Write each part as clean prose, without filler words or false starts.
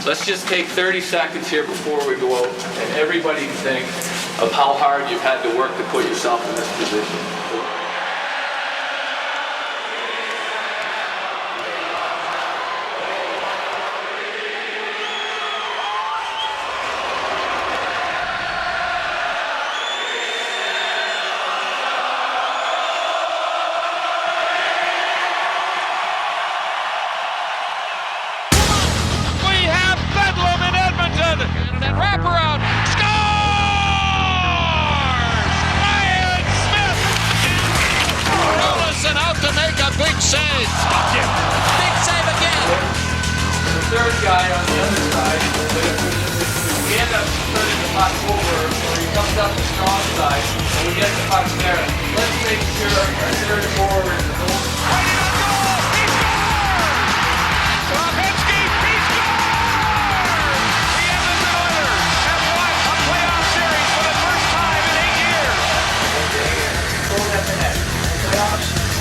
Let's just take 30 seconds here before we go out, and everybody think of how hard you've had to work to put yourself in this position. Wraparound, scores! Ryan Smith! Rollison out to make a big save. Big save again. The third guy on the other side, but if we end up turning the puck over, or he comes up the strong side, and we get the puck there, let's make sure our third forward is the goal.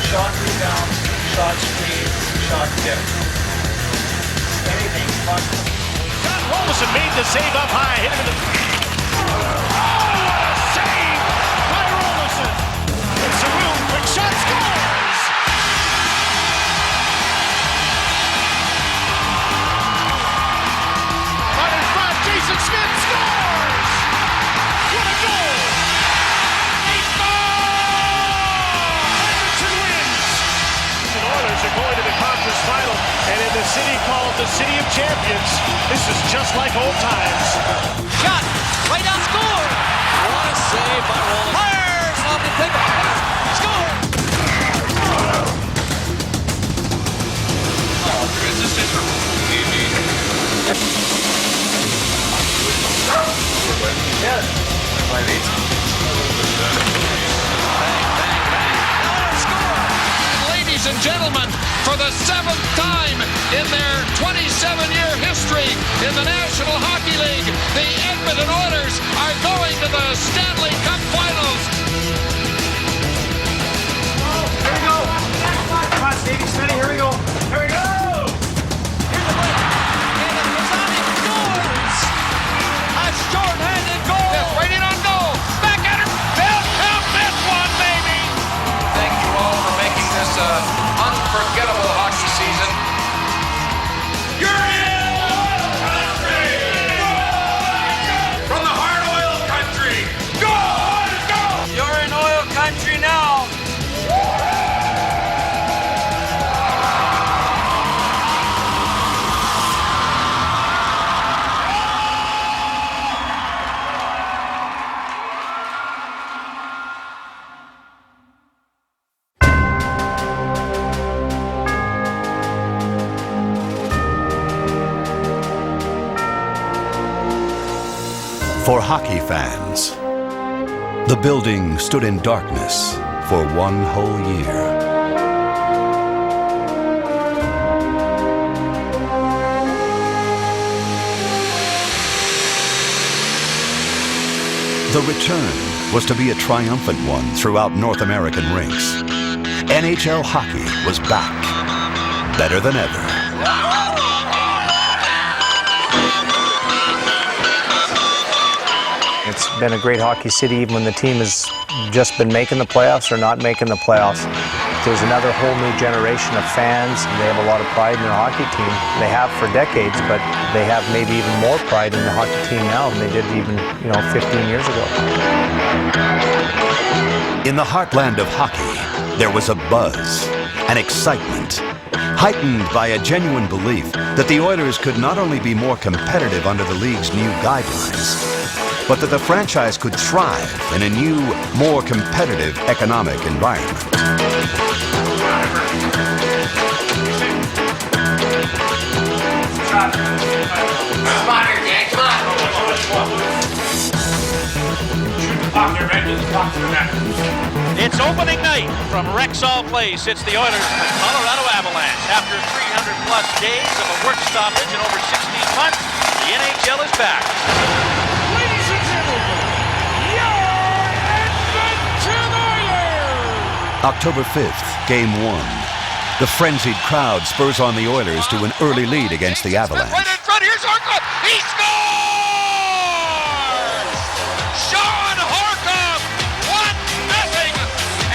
Shot rebound, shot screen, shot tip. Anything fun. John Rollison made the save up high. Hit him in the... Oh, what a save by Rollison. It's a real quick shot, scores! Right in front, Jason Smith scores! What a goal! Are going to the conference final, and in the city called the City of Champions, this is just like old times. Shot, right down, score! What a save by Rollins. Fires off the pick, score! Oh, this is Yes. Ladies and gentlemen, for the 7th time in their 27-year history in the National Hockey League, the Edmonton Oilers are going to the Stanley Cup Finals. Here we go. Come on, Stevie, steady. Here we go. Here we go. Here's the break. And Rosani scores. A short-handed goal. Yeah, right in on goal. Back at her. They'll count this one, baby. Thank you all for making this unforgettable hockey season. You're in oil country. From the hard oil country. Go, Oilers, go. You're in oil country now. For hockey fans, the building stood in darkness for one whole year. The return was to be a triumphant one throughout North American rinks. NHL hockey was back, better than ever. It's been a great hockey city even when the team has just been making the playoffs or not making the playoffs. There's another whole new generation of fans. They have a lot of pride in their hockey team. They have for decades, but they have maybe even more pride in the hockey team now than they did even, 15 years ago. In the heartland of hockey, there was a buzz, an excitement, heightened by a genuine belief that the Oilers could not only be more competitive under the league's new guidelines, but that the franchise could thrive in a new, more competitive economic environment. Come on here, gang, come on. It's opening night from Rexall Place. It's the Oilers and the Colorado Avalanche. After 300-plus days of a work stoppage in over 16 months, the NHL is back. Ladies and gentlemen, your Edmonton Oilers! October 5th, Game 1. The frenzied crowd spurs on the Oilers to an early lead against the Avalanche. Right in front, here's Orkla! He scores! Sean Horkoff, 1-0,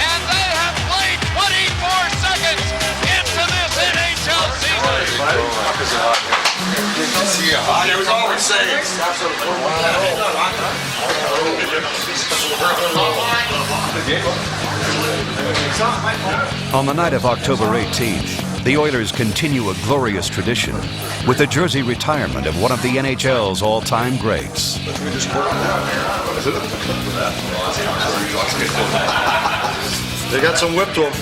and they have played 24 seconds into this NHL season. Good to see you. It was always saying. On the night of October 18th, the Oilers continue a glorious tradition with the jersey retirement of one of the NHL's all-time greats. They got some whip to them.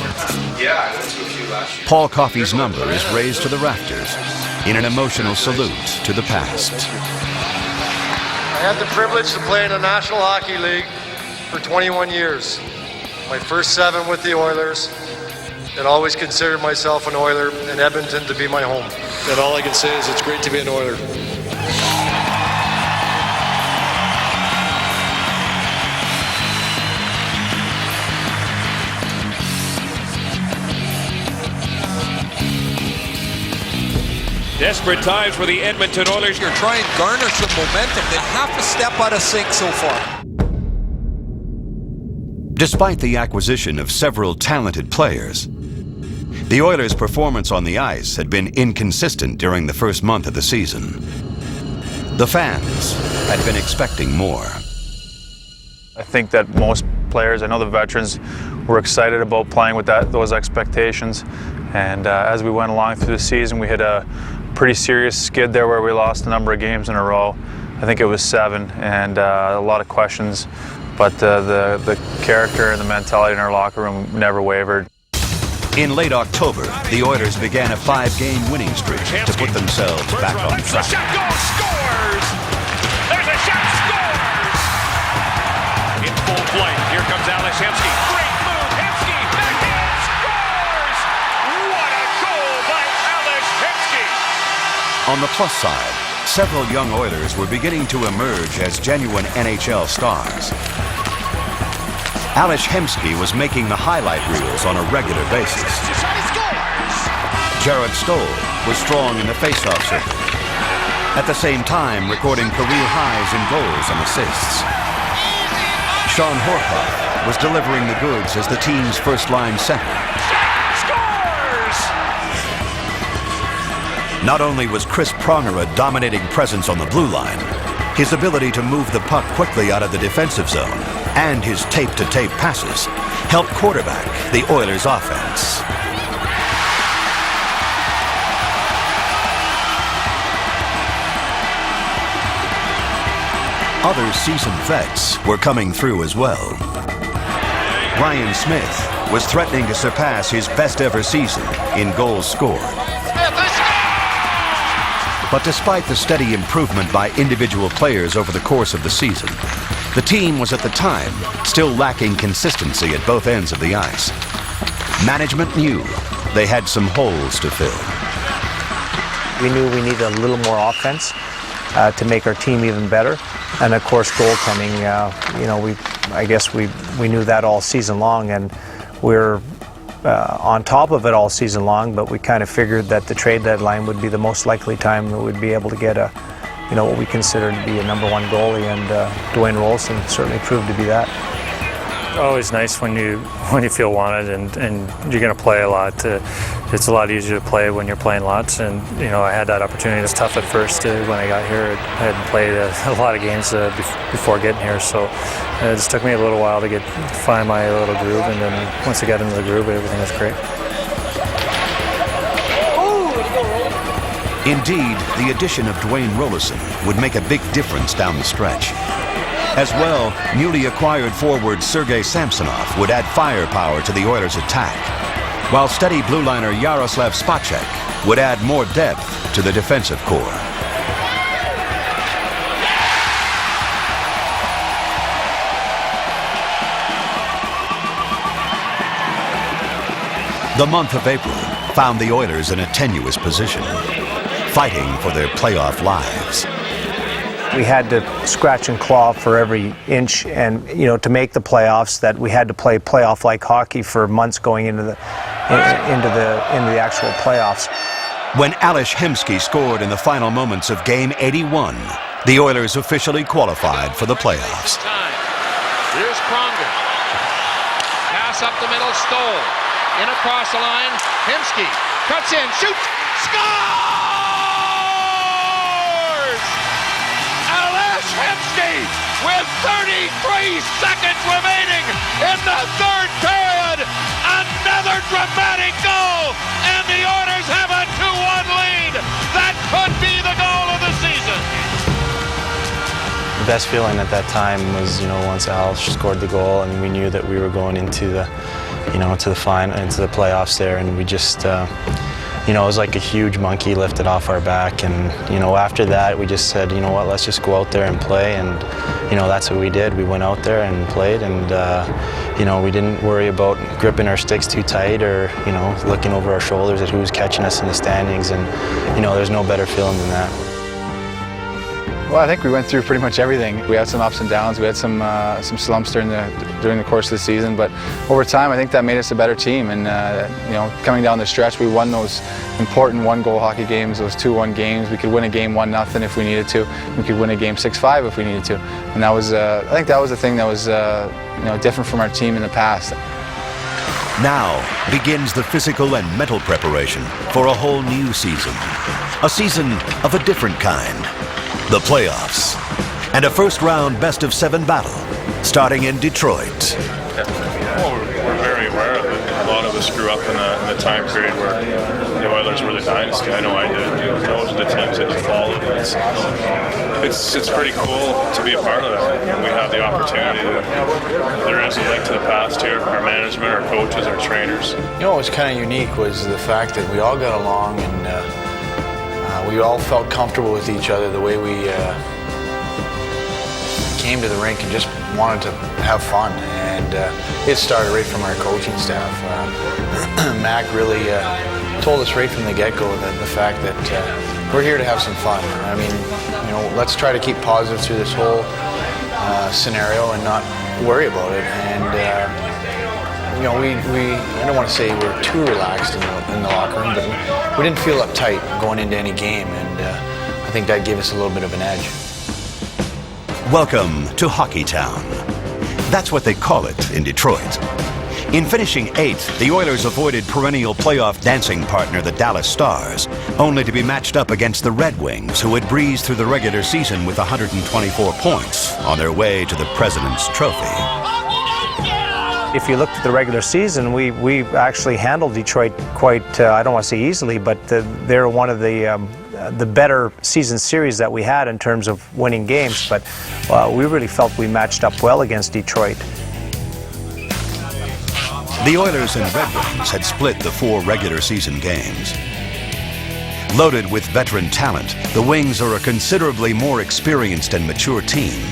Yeah, I went to a few last year. Paul Coffey's number is raised to the rafters in an emotional salute to the past. I had the privilege to play in the National Hockey League for 21 years. My first 7 with the Oilers, and always considered myself an Oiler and Edmonton to be my home. And all I can say is it's great to be an Oiler. Desperate times for the Edmonton Oilers. You're trying to garner some momentum. They have to step out of sync so far. Despite the acquisition of several talented players, the Oilers' performance on the ice had been inconsistent during the first month of the season. The fans had been expecting more. I think that most players, I know the veterans, were excited about playing with those expectations. And as we went along through the season, we had a pretty serious skid there where we lost a number of games in a row. I think it was 7, and a lot of questions. But the character and the mentality in our locker room never wavered. In late October, the Oilers began a 5-game winning streak to put themselves back on track. The shot goes, scores! There's a shot, scores! In full flight, here comes Alex Hemsky. Great move, Hemsky, backhand, scores! What a goal by Alex Hemsky! On the plus side, several young Oilers were beginning to emerge as genuine NHL stars. Alex Hemsky was making the highlight reels on a regular basis. Jared Stoll was strong in the faceoff circle, at the same time recording career highs in goals and assists. Sean Horkoff was delivering the goods as the team's first-line center. Not only was Chris Pronger a dominating presence on the blue line, his ability to move the puck quickly out of the defensive zone and his tape-to-tape passes helped quarterback the Oilers' offense. Other seasoned vets were coming through as well. Ryan Smith was threatening to surpass his best-ever season in goals scored. But despite the steady improvement by individual players over the course of the season, the team was at the time still lacking consistency at both ends of the ice. Management knew they had some holes to fill. We knew we needed a little more offense to make our team even better. And of course, goaltending, I guess we knew that all season long, and we're on top of it all season long, but we kind of figured that the trade deadline would be the most likely time that we'd be able to get what we consider to be a #1 goalie, and Dwayne Rolson certainly proved to be that. Always nice when you feel wanted and you're going to play a lot. It's a lot easier to play when you're playing lots, and I had that opportunity. It was tough at first when I got here. I hadn't played a lot of games before getting here, so it just took me a little while to find my little groove, and then once I got into the groove, everything was great. Indeed, the addition of Dwayne Rolson would make a big difference down the stretch. As well, newly acquired forward Sergei Samsonov would add firepower to the Oilers' attack, while steady blue liner Yaroslav Spacek would add more depth to the defensive core. The month of April found the Oilers in a tenuous position, fighting for their playoff lives. We had to scratch and claw for every inch, and to make the playoffs, that we had to play playoff-like hockey for months going into the actual playoffs. When Ales Hemsky scored in the final moments of Game 81, the Oilers officially qualified for the playoffs. Here's Pronger. Pass up the middle, Stoll. In across the line, Hemsky cuts in, shoots, scores! Ales Hemsky with 33 seconds remaining in the third period. Another dramatic goal, and the Oilers have a 2-1 lead. That could be the goal of the season. The best feeling at that time was, once Al scored the goal, and we knew that we were going into the, to the final, into the playoffs there, and we just, it was like a huge monkey lifted off our back, and after that we just said, what, let's just go out there and play, and that's what we did. We went out there and played, and we didn't worry about gripping our sticks too tight or looking over our shoulders at who was catching us in the standings, and there's no better feeling than that. Well, I think we went through pretty much everything. We had some ups and downs. We had some slumps during the course of the season, but over time, I think that made us a better team. And coming down the stretch, we won those important one-goal hockey games, those 2-1 games. We could win a game 1-0 if we needed to. We could win a game 6-5 if we needed to. And that was, I think, that was the thing that was, different from our team in the past. Now begins the physical and mental preparation for a whole new season. A season of a different kind. The playoffs, and a first-round best-of-7 battle starting in Detroit. Well, we're very aware of it. A lot of us grew up in the time period where the Oilers were the dynasty. I know I did. Those are the teams that you followed. It's pretty cool to be a part of that. And we have the opportunity. There is a link to the past here. Our management, our coaches, our trainers. What was kind of unique was the fact that we all got along, and we all felt comfortable with each other, the way we came to the rink and just wanted to have fun. And it started right from our coaching staff. Mac really told us right from the get-go that the fact that we're here to have some fun. I mean, let's try to keep positive through this whole scenario and not worry about it. And I don't want to say we're too relaxed in the locker room, but we didn't feel uptight going into any game, and I think that gave us a little bit of an edge. Welcome to Hockey Town. That's what they call it in Detroit. In finishing 8th, the Oilers avoided perennial playoff dancing partner the Dallas Stars, only to be matched up against the Red Wings, who had breezed through the regular season with 124 points on their way to the President's Trophy. If you looked at the regular season, we actually handled Detroit quite, I don't want to say easily, but they're one of the better season series that we had in terms of winning games, but we really felt we matched up well against Detroit. The Oilers and Red Wings had split the 4 regular season games. Loaded with veteran talent, the Wings are a considerably more experienced and mature team.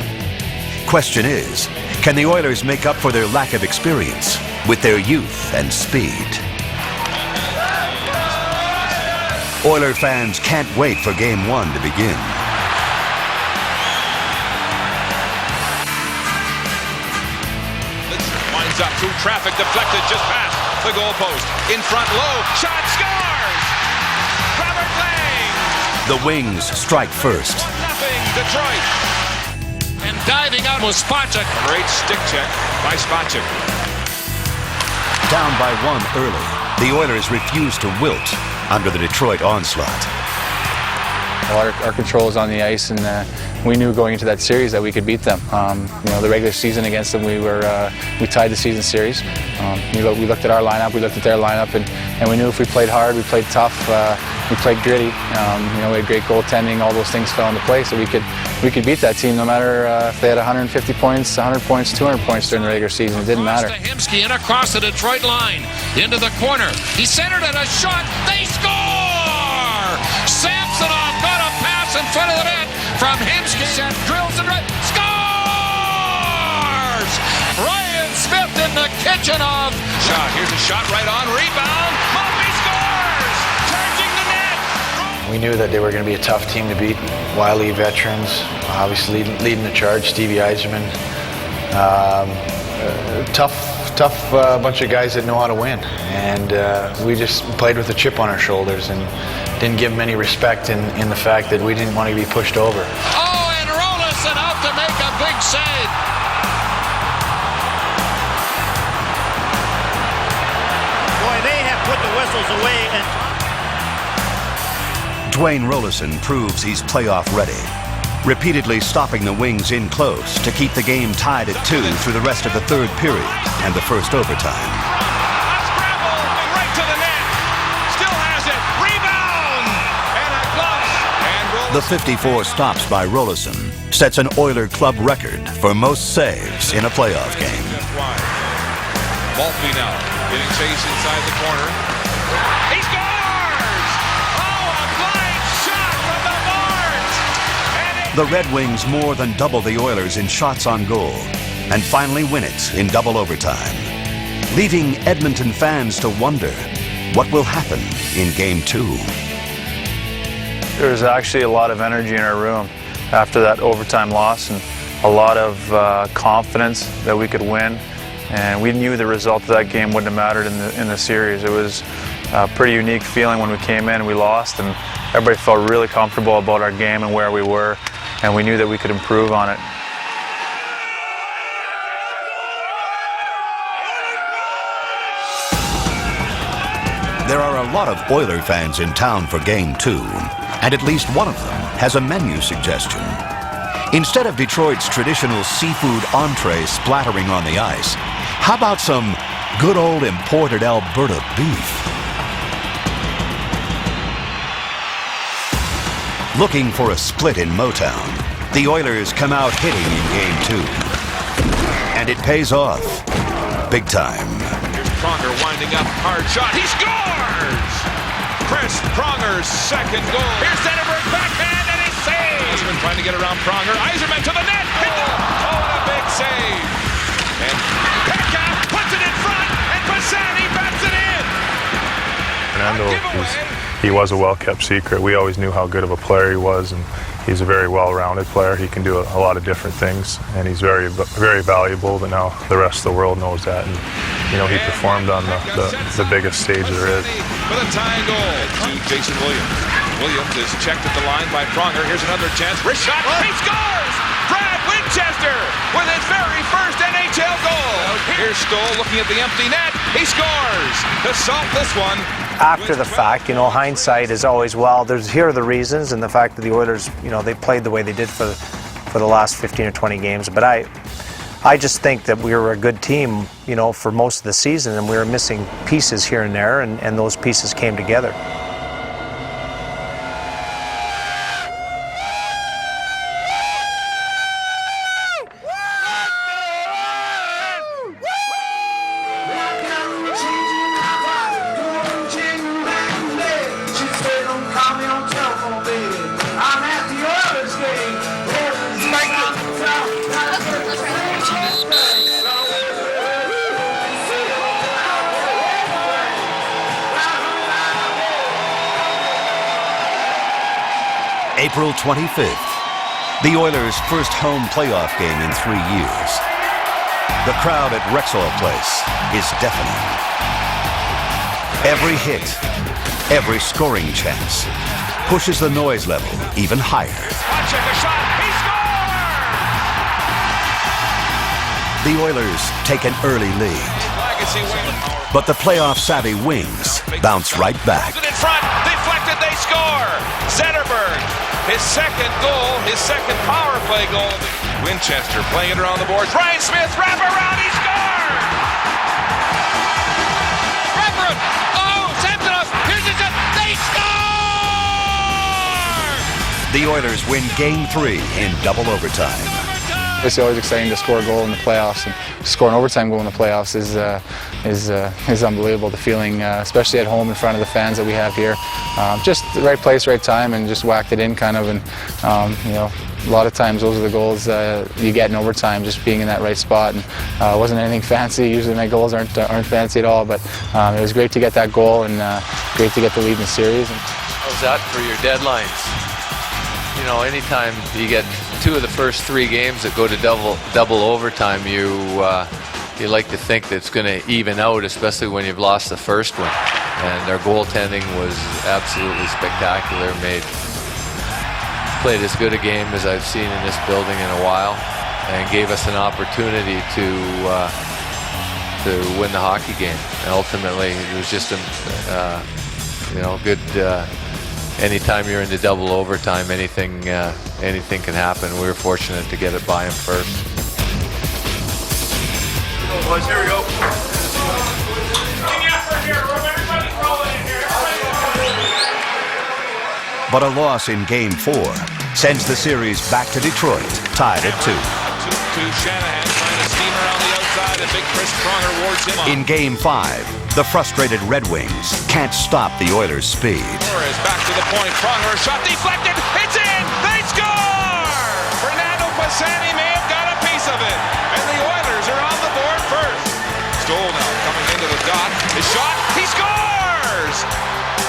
Question is, can the Oilers make up for their lack of experience with their youth and speed? Oiler fans can't wait for Game 1 to begin. Winds up through traffic, deflected just past the goalpost. In front, low, shot, scores! Robert Lang! The Wings strike first. 1-0 Detroit. And diving out was Spacek. Great stick check by Spacek. Down by 1 early, the Oilers refused to wilt under the Detroit onslaught. Well, our control is on the ice, and we knew going into that series that we could beat them. The regular season against them, we tied the season series. We looked at our lineup, we looked at their lineup, and we knew if we played hard, we played tough, we played gritty. We had great goaltending. All those things fell into place, so we could beat that team no matter if they had 150 points, 100 points, 200 points during the regular season. It didn't matter. Hemsky in across the Detroit line, into the corner. He centered at a shot. They score! Samsonov got a pass in front of the net from Hemsky. And drills and scores! Ryan Smith in the kitchen of Shot. Here's a shot right on. Rebound. Murphy scores! Charging the net. We knew that they were going to be a tough team to beat. Wily veterans, obviously leading the charge, Stevie Yzerman. Tough bunch of guys that know how to win. And we just played with a chip on our shoulders. And didn't give him any respect in the fact that we didn't want to be pushed over. Oh, and Rolison out to make a big save. Boy, they have put the whistles away. And Dwayne Rolison proves he's playoff ready, repeatedly stopping the Wings in close to keep the game tied at 2 through the rest of the third period and the first overtime. A scramble right to the net. Still has it. Rebound! And a glove. And The 54 stops by Rolison sets an Oiler club record for most saves in a playoff game. Maltby now getting chased inside the corner. He scores! Oh, a flying shot from the boards! The Red Wings more than double the Oilers in shots on goal and finally win it in double overtime, leaving Edmonton fans to wonder what will happen in Game 2. There was actually a lot of energy in our room after that overtime loss, and a lot of confidence that we could win. And we knew the result of that game wouldn't have mattered in the series. It was a pretty unique feeling when we came in and we lost, and everybody felt really comfortable about our game and where we were, and we knew that we could improve on it. There are a lot of Oiler fans in town for Game 2, and at least one of them has a menu suggestion. Instead of Detroit's traditional seafood entree splattering on the ice, how about some good old imported Alberta beef? Looking for a split in Motown, the Oilers come out hitting in Game 2. And it pays off. Big time. Here's Pronger winding up, hard shot. He scores! Chris Pronger's second goal. Here's Zetterberg backhand and he saves! Heisman trying to get around Pronger. Yzerman to the net. Oh, and a big save. And Pekka puts it in front and Pisani bats it in. Fernando, he was a well-kept secret. We always knew how good of a player he was, and he's a very well-rounded player. He can do a lot of different things, and he's very, very valuable, but now the rest of the world knows that. And, you know, he performed on the biggest stage there is. With a tying goal to Jason Williams. Williams is checked at the line by Pronger. Here's another chance. Wrist shot. He scores! Brad Winchester with his very first NHL goal. Here's Stoll looking at the empty net. He scores to salt this one. After the fact, you know, hindsight is always, well, here are the reasons, and the fact that the Oilers, you know, they played the way they did for the last 15 or 20 games. But I just think that we were a good team, you know, for most of the season, and we were missing pieces here and there, and those pieces came together. April 25th, the Oilers' first home playoff game in 3 years. The crowd at Rexall Place is deafening. Every hit, every scoring chance pushes the noise level even higher. Check a shot. He scores! The Oilers take an early lead, but the playoff-savvy Wings bounce right back. In front, deflected, they score! Zetterberg, his second goal, his second power play goal. Winchester playing it around the boards. Ryan Smith, wrap around, he scores! Reverend! Oh, Samsonov! Here's his shot! They score! The Oilers win Game 3 in double overtime. It's always exciting to score a goal in the playoffs, and score an overtime goal in the playoffs is unbelievable. The feeling, especially at home in front of the fans that we have here, just the right place, right time, and just whacked it in kind of. And you know, a lot of times those are the goals you get in overtime, just being in that right spot. And it wasn't anything fancy. Usually my goals aren't fancy at all, but it was great to get that goal and great to get the lead in the series. How's that for your deadlines? You know, anytime you get 2 of the first 3 games that go to double overtime, you like to think that it's going to even out, especially when you've lost the first one. And our goaltending was absolutely spectacular. Played as good a game as I've seen in this building in a while, and gave us an opportunity to win the hockey game. And ultimately, it was just a good. Anytime you're into double overtime, anything can happen. We were fortunate to get it by him first. Boys, here we go. But a loss in Game 4 sends the series back to Detroit, tied at 2. To Shanahan, trying to steam around the outside, and big Chris Pronger wards him off. In Game 5, the frustrated Red Wings can't stop the Oilers' speed. Torres back to the point. Pronger, shot deflected. It's in. They score! Fernando Pisani may have got a piece of it, and the Oilers are on the board first. Stoll now coming into the dot. His shot. He scores!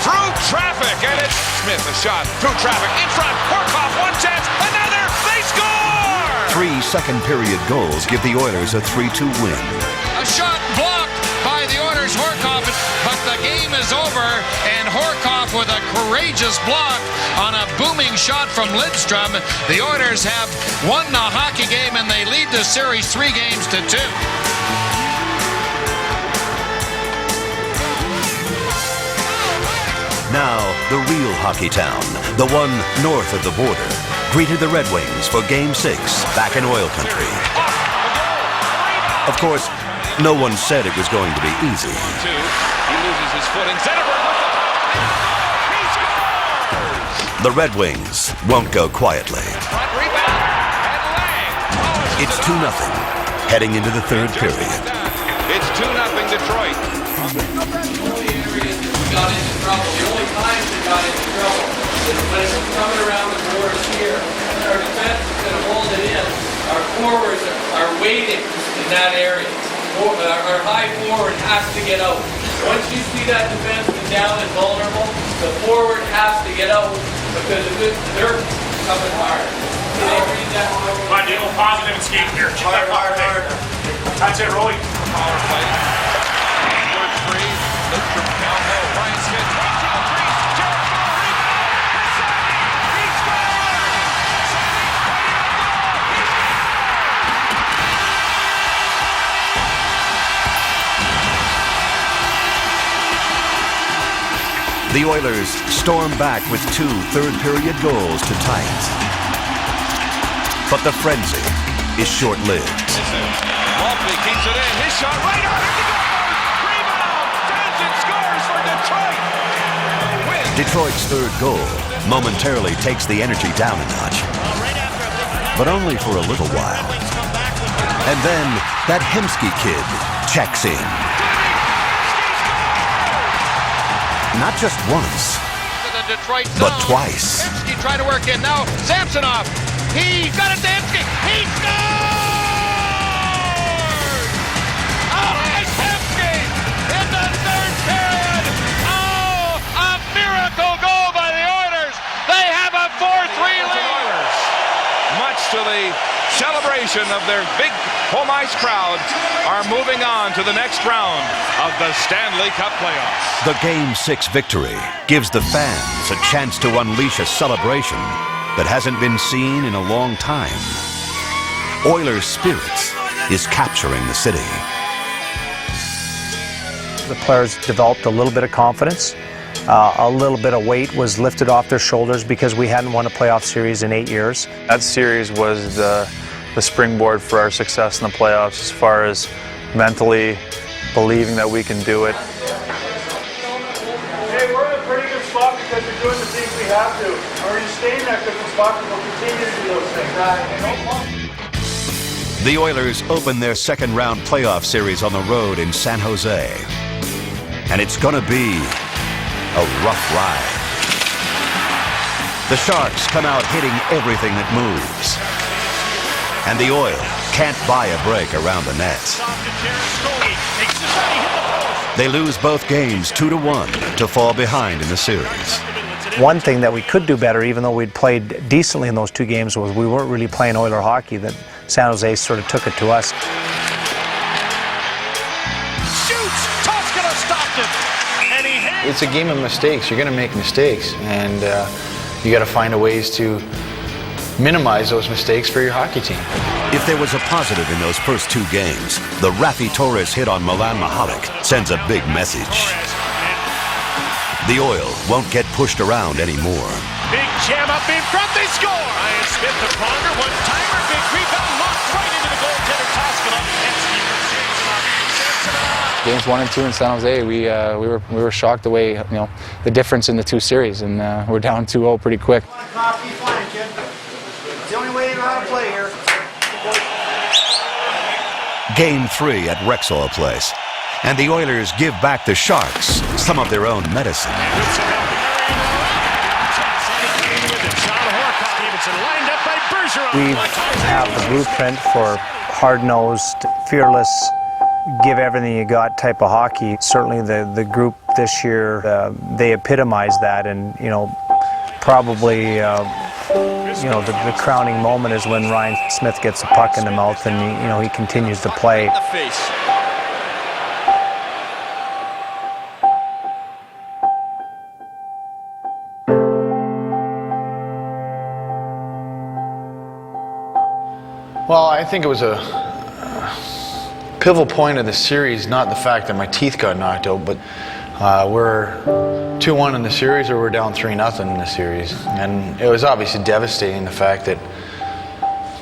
Through traffic, and it's Smith. A shot through traffic in front. Horkoff, one chance. Another. They score! 3 second-period goals give the Oilers a 3-2 win. A shot blocked by the Oilers' Horkoff, but the game is over, and Horkoff with a courageous block on a booming shot from Lidstrom. The Oilers have won the hockey game, and they lead the series 3-2. Now, the real hockey town, the one north of the border, greeted the Red Wings for Game 6 back in oil country. Of course, no one said it was going to be easy. He loses his footing. Zetterberg with the puck. He scores! The Red Wings won't go quietly. Front rebound, and Lang. It's 2-0, heading into the third period. It's 2-0 Detroit. Got into trouble. The only times they got into trouble is when it was coming around the boards here. Our defense is going to hold it in. Our forwards are waiting in that area. Our high forward has to get out. Once you see that defenseman down and vulnerable, the forward has to get out because they're coming hard. Can they read that? Come on, get a little positive and skate here. Hard. That's it, Rolly. Power play. Third three. Lidstrom down low. Ryan Smith. Right to the crease. Jericho. Rebound. He scores! The Oilers storm back with 2 third-period goals to tie it. But the frenzy is short-lived. Maltby keeps it in. His shot right on it. Rebound. Townsend scores for Detroit. Detroit's third goal momentarily takes the energy down a notch. But only for a little while. And then that Hemsky kid checks in. Not just once, but twice. Hemsky trying to work in. Now Samsonov. He's got it to Hemsky. He scores! Alex Hemsky in the third period. Oh, a miracle goal by the Oilers. They have a 4-3 lead. Much to the celebration of their big home ice crowd, are moving on to the next round of the Stanley Cup playoffs. The Game 6 victory gives the fans a chance to unleash a celebration that hasn't been seen in a long time. Oilers' spirits is capturing the city. The players developed a little bit of confidence. A little bit of weight was lifted off their shoulders because we hadn't won a playoff series in 8 years. That series was the springboard for our success in the playoffs, as far as mentally believing that we can do it. Hey, we're in a pretty good spot because we're doing the things we have to. And we're going to stay in that good spot and we'll continue to do those things. The Oilers open their second-round playoff series on the road in San Jose. And it's going to be a rough ride. The Sharks come out hitting everything that moves. And the Oil can't buy a break around the net. They lose both games 2-1 to fall behind in the series. One thing that we could do better, even though we'd played decently in those 2 games, was we weren't really playing Oiler hockey. That San Jose sort of took it to us. Shoots! Toskala stopped it! and he hits. It's a game of mistakes. You're going to make mistakes, and you got to find a ways to minimize those mistakes for your hockey team. If there was a positive in those first two games, the Rafi Torres hit on Milan Mahalik sends a big message. The Oil won't get pushed around anymore. Big jam up in front, they score! Ryan Smith, the Pronger, one-timer, big rebound, locked right into the goaltender, Toskala, and Steven Samsonov. Games 1 and 2 in San Jose, we were shocked the way, the difference in the two series, and we're down 2-0 pretty quick. It's the only way you know how to play here. Game 3 at Rexall Place, and the Oilers give back the Sharks some of their own medicine. We have the blueprint for hard-nosed, fearless, give everything you got type of hockey. Certainly the group this year, they epitomize that, and probably the crowning moment is when Ryan Smith gets a puck in the mouth and he continues to play. Well, I think it was a pivotal point of the series, not the fact that my teeth got knocked out, but we're 2-1 in the series, or we're down 3-0 in the series. And it was obviously devastating, the fact that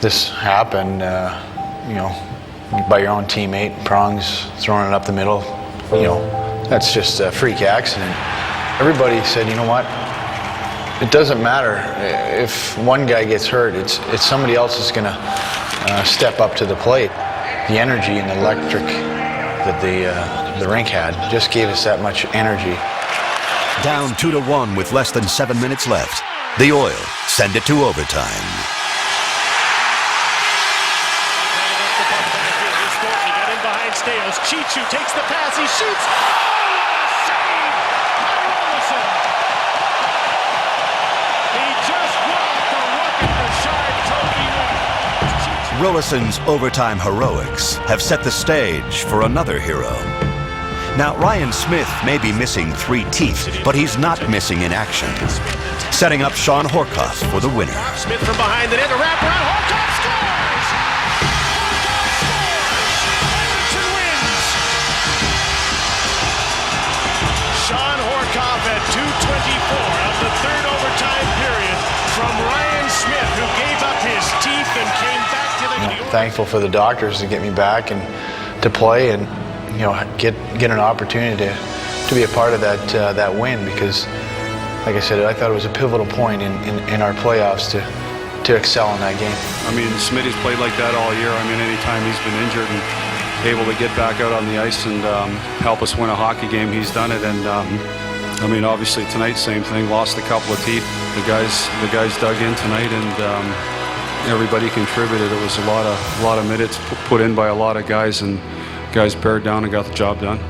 this happened, by your own teammate, Prongs throwing it up the middle. That's just a freak accident. Everybody said, you know what? It doesn't matter if one guy gets hurt. It's somebody else that's going to step up to the plate. The energy and the electric that the rink had just gave us that much energy. Down 2-1 with less than 7 minutes left, the Oil send it to overtime. He got in behind Stales. Chichu takes the pass. He shoots. Oh, save by Rollison. He just blocked the rocket Richard trophy winner. Rollison's overtime heroics have set the stage for another hero. Now, Ryan Smith may be missing 3 teeth, but he's not missing in action. Setting up Sean Horkoff for the winner. Smith from behind the net, a wraparound. Horkoff scores! Horkoff scores! Edmonton wins! Sean Horkoff at 2:24 of the third overtime period from Ryan Smith, who gave up his teeth and came back to the... Thankful for the doctors to get me back and to play and get an opportunity to be a part of that win, because, like I said, I thought it was a pivotal point in our playoffs to excel in that game. I mean, Smitty's played like that all year. I mean, anytime he's been injured and able to get back out on the ice and help us win a hockey game, he's done it. And I mean, obviously tonight, same thing. Lost a couple of teeth. The guys dug in tonight, and everybody contributed. It was a lot of minutes put in by a lot of guys, and guys bared down and got the job done.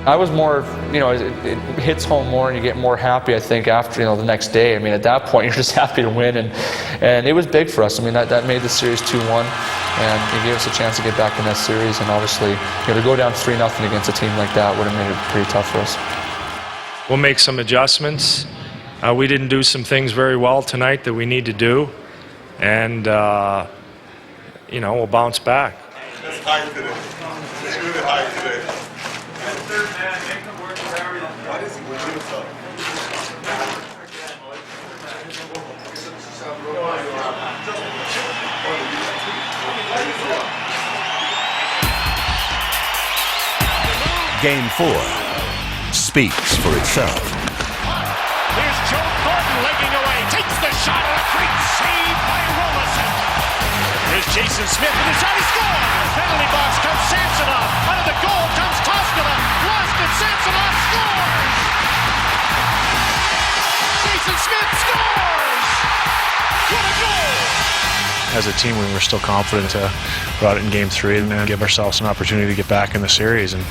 I was more, it hits home more and you get more happy, I think, after, the next day. I mean, at that point, you're just happy to win, and it was big for us. I mean, that made the series 2-1, and it gave us a chance to get back in that series, and obviously, to go down 3-0 against a team like that would have made it pretty tough for us. We'll make some adjustments. We didn't do some things very well tonight that we need to do, and, we'll bounce back. It's high today. It's really high today. Third man, make them work for everything. What is it with you, Game 4 speaks for itself. Here's Joe Thornton legging away, takes the shot, and a great save by Rollison. Here's Jason Smith, and the shot, he scores! Penalty box comes Samsonov, out of the goal comes Toskala, lost it, Samsonov scores! Jason Smith scores! What a goal! As a team, we were still confident to go out in Game 3 and give ourselves an opportunity to get back in the series. And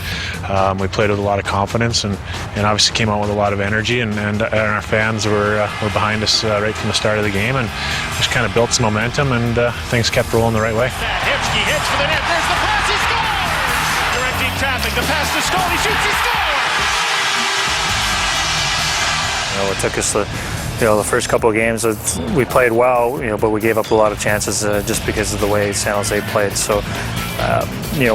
we played with a lot of confidence and obviously came out with a lot of energy. And our fans were behind us right from the start of the game, and just kind of built some momentum, and things kept rolling the right way. Hemsky hits for the net. There's the pass. He scores! Directing traffic. The pass to Skoll. He shoots. He scores! It took us the first couple of games, we played well, but we gave up a lot of chances just because of the way San Jose played. So,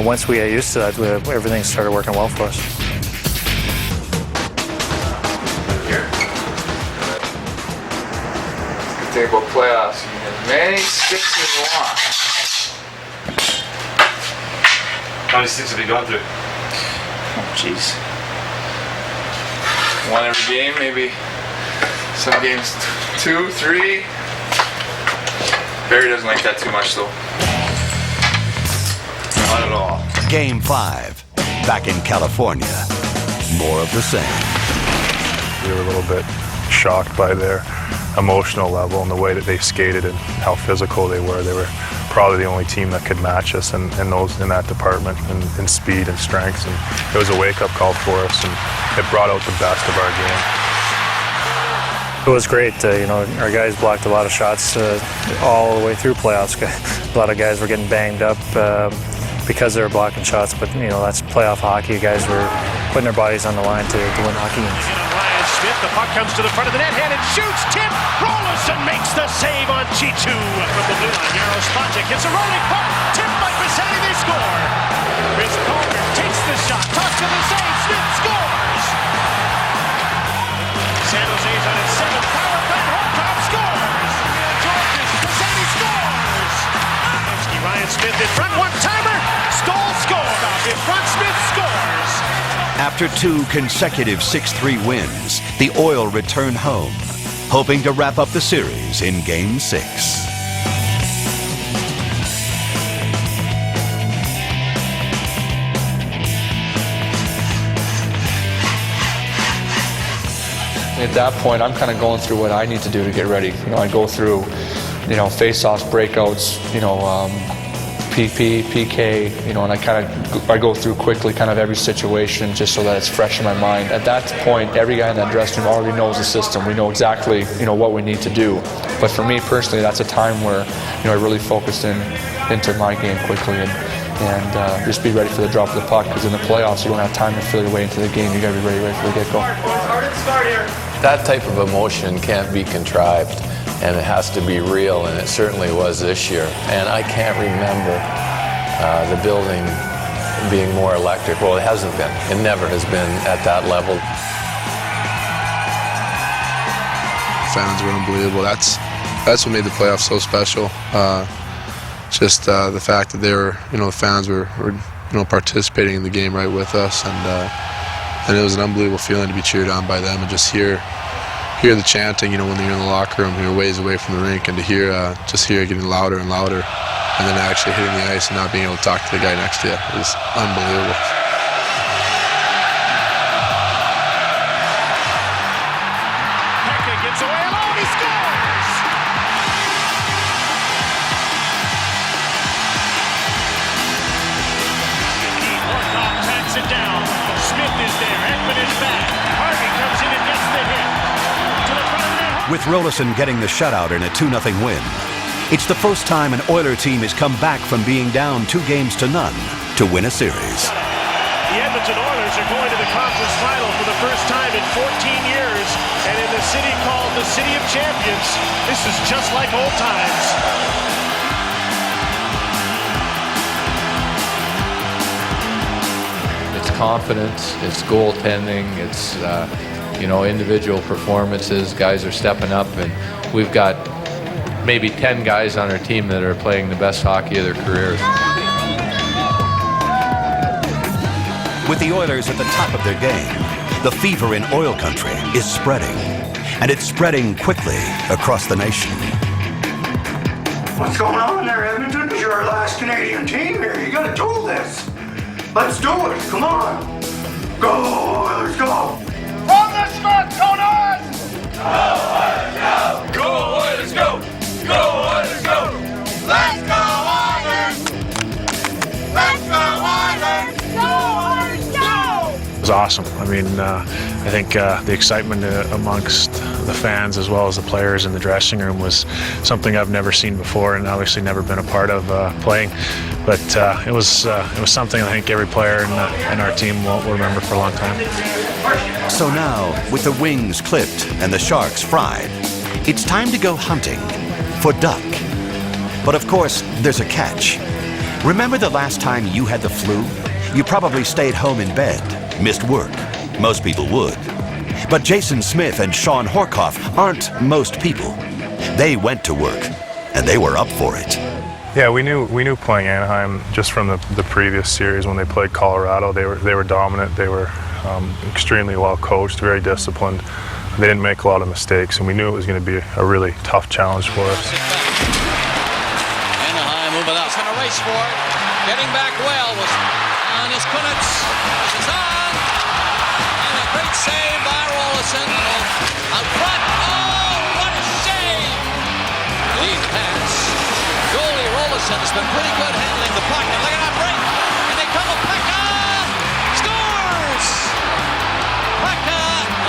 once we got used to that, everything started working well for us. Good thing about playoffs, you can have many sticks as you want. How many sticks have you gone through? Oh, jeez. One every game, maybe. Some games 2, 3. Barry doesn't like that too much, though. Not at all. Game 5, back in California. More of the same. We were a little bit shocked by their emotional level and the way that they skated and how physical they were. They were probably the only team that could match us in that department in speed and strength. And it was a wake-up call for us, and it brought out the best of our game. It was great. Our guys blocked a lot of shots all the way through playoffs. A lot of guys were getting banged up because they were blocking shots, but that's playoff hockey. Guys were putting their bodies on the line to win hockey games. Ryan Smith, the puck comes to the front of the net, handed, shoots, tip, Rollerson makes the save on Chichu. From the blue line, Jaroslavic hits a rolling puck, tipped by Bassani, they score. Chris Calder takes the shot, tossed to the save, Smith scores. San Jose's on its 7th power play, Horkoff scores. Georges, Bassani scores. Ryan Smith in front, one-timer, Stoll scores. In front, Smith scores. After 2 consecutive 6-3 wins, the Oil return home, hoping to wrap up the series in Game 6. At that point, I'm kind of going through what I need to do to get ready. I go through, face-offs, breakouts, PP, PK, and I go through quickly kind of every situation just so that it's fresh in my mind. At that point, every guy in that dressing room already knows the system. We know exactly, what we need to do. But for me personally, that's a time where, I really focused into my game quickly and just be ready for the drop of the puck, because in the playoffs, you don't have time to fill your way into the game. You got to be ready for the get-go. That type of emotion can't be contrived, and it has to be real, and it certainly was this year. And I can't remember the building being more electric. Well, it hasn't been. It never has been at that level. Fans were unbelievable. That's what made the playoffs so special. Just the fact that they were, the fans were participating in the game right with us, and it was an unbelievable feeling to be cheered on by them and just hear the chanting, when you're in the locker room, you're ways away from the rink, and to hear it getting louder and louder, and then actually hitting the ice and not being able to talk to the guy next to you is unbelievable. Pekka gets away alone, he scores! Horkoff tracks it down. Smith is there, Ekman is back. Harvey comes in and gets the hit. With Rollerson getting the shutout in a 2-0 win, it's the first time an Oiler team has come back from being down 2-0 to win a series. The Edmonton Oilers are going to the conference final for the first time in 14 years, and in the city called the City of Champions, this is just like old times. It's confidence, it's goaltending, it's individual performances. Guys are stepping up, and we've got maybe 10 guys on our team that are playing the best hockey of their careers. With the Oilers at the top of their game, the fever in oil country is spreading, and it's spreading quickly across the nation. What's going on there, Edmonton? You're our last Canadian team here. You gotta do this. Let's do it. Come on. Go, Oilers, go. On the start, going on! Go, Oilers, go! Go, Oilers, go! Go, Oilers, go! Let's go, Oilers! Let's go, Oilers! Go, Oilers, go! It was awesome. I think the excitement amongst the fans as well as the players in the dressing room was something I've never seen before, and obviously never been a part of playing but it was something I think every player in our team will remember for a long time. So now, with the wings clipped and the sharks fried, it's time to go hunting for duck. But of course, there's a catch. Remember the last time you had the flu? You probably stayed home in bed, missed work. Most people would. But Jason Smith and Sean Horkoff aren't most people. They went to work, and they were up for it. Yeah, we knew playing Anaheim just from the previous series when they played Colorado. They were dominant. They were extremely well coached, very disciplined. They didn't make a lot of mistakes, and we knew it was going to be a really tough challenge for us. Anaheim moving up in a race for it. Getting back well was on his Kunitz. This is on. And a great save by Rolison. Out front. Oh, what a save! Lead pass. Goalie Rolison has been pretty good handling the puck. And look at that break. And they come with Pekka. Scores! Pekka.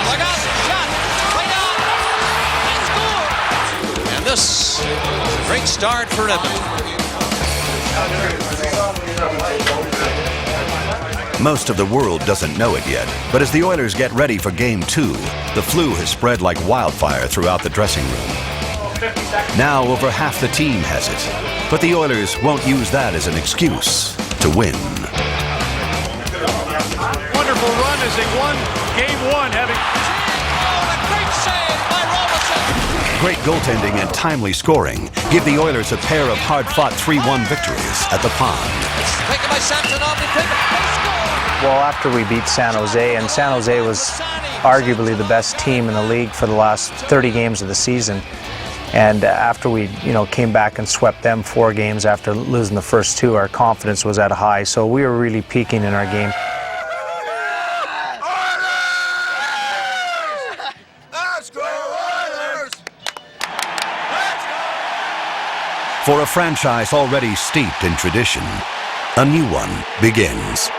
Look out. Shot. Right on. And score. And this great start for Edmonton. Most of the world doesn't know it yet, but as the Oilers get ready for Game 2, the flu has spread like wildfire throughout the dressing room. Now over half the team has it, but the Oilers won't use that as an excuse to win. Wonderful run as they won Game 1, having... Oh, a great save by Robinson. Great goaltending and timely scoring give the Oilers a pair of hard-fought 3-1 victories at the Pond. It's taken by Samsonov. Well, after we beat San Jose, and San Jose was arguably the best team in the league for the last 30 games of the season, and after we came back and swept them 4 games after losing the first 2, our confidence was at a high, so we were really peaking in our game. For a franchise already steeped in tradition, a new one begins.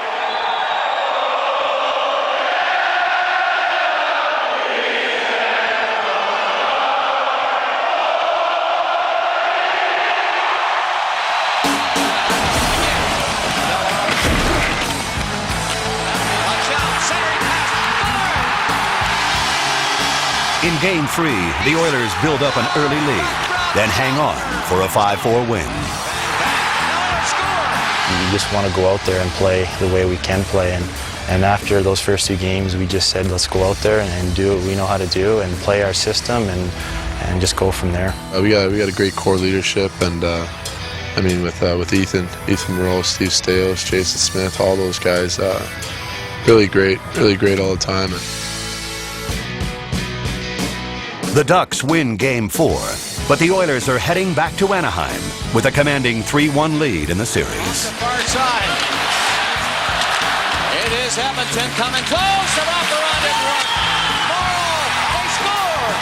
In Game 3, the Oilers build up an early lead, then hang on for a 5-4 win. We just want to go out there and play the way we can play, and after those first 2 games, we just said let's go out there and do what we know how to do and play our system and just go from there. We got a great core leadership, and I mean with Ethan Moreau, Steve Staios, Jason Smith, all those guys, really great all the time. The Ducks win Game 4, but the Oilers are heading back to Anaheim with a commanding 3-1 lead in the series. Far side. It is Edmonton coming close. The wraparound didn't work. Morrow, they score.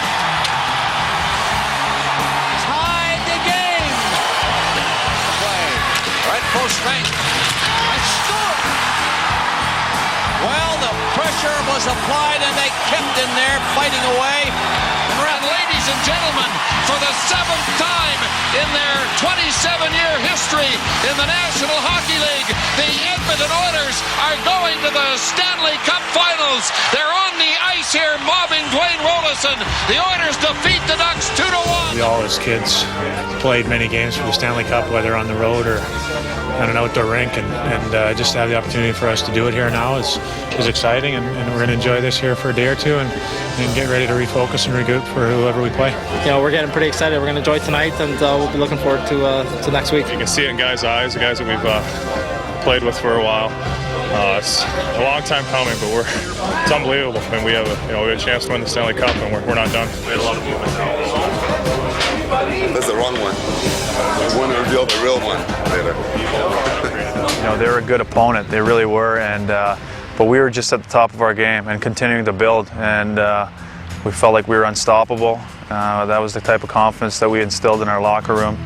Tied the game. Play. Right full strength. And score. Well, the pressure was applied and they kept in there fighting away. And ladies and gentlemen, for the 7th time in their 27-year history in the National Hockey League, the Edmonton Oilers are going to the Stanley Cup Finals. They're on the ice here, mobbing Dwayne Rolison. The Oilers defeat the Ducks 2-1. We all, as kids, played many games for the Stanley Cup, whether on the road or on an outdoor rink, and just to have the opportunity for us to do it here now is exciting, and we're going to enjoy this here for a day or 2 and get ready to refocus and regroup for whoever we play. We're getting pretty excited. We're going to enjoy tonight, and we'll be looking forward to next week. You can see it in guys' eyes, the guys that we've played with for a while. It's a long time coming, but it's unbelievable. I mean, we have a chance to win the Stanley Cup, and we're not done. We had a lot of movement. That's the wrong one. We want to reveal the real one later. They were a good opponent. They really were, and but we were just at the top of our game and continuing to build, and we felt like we were unstoppable. That was the type of confidence that we instilled in our locker room.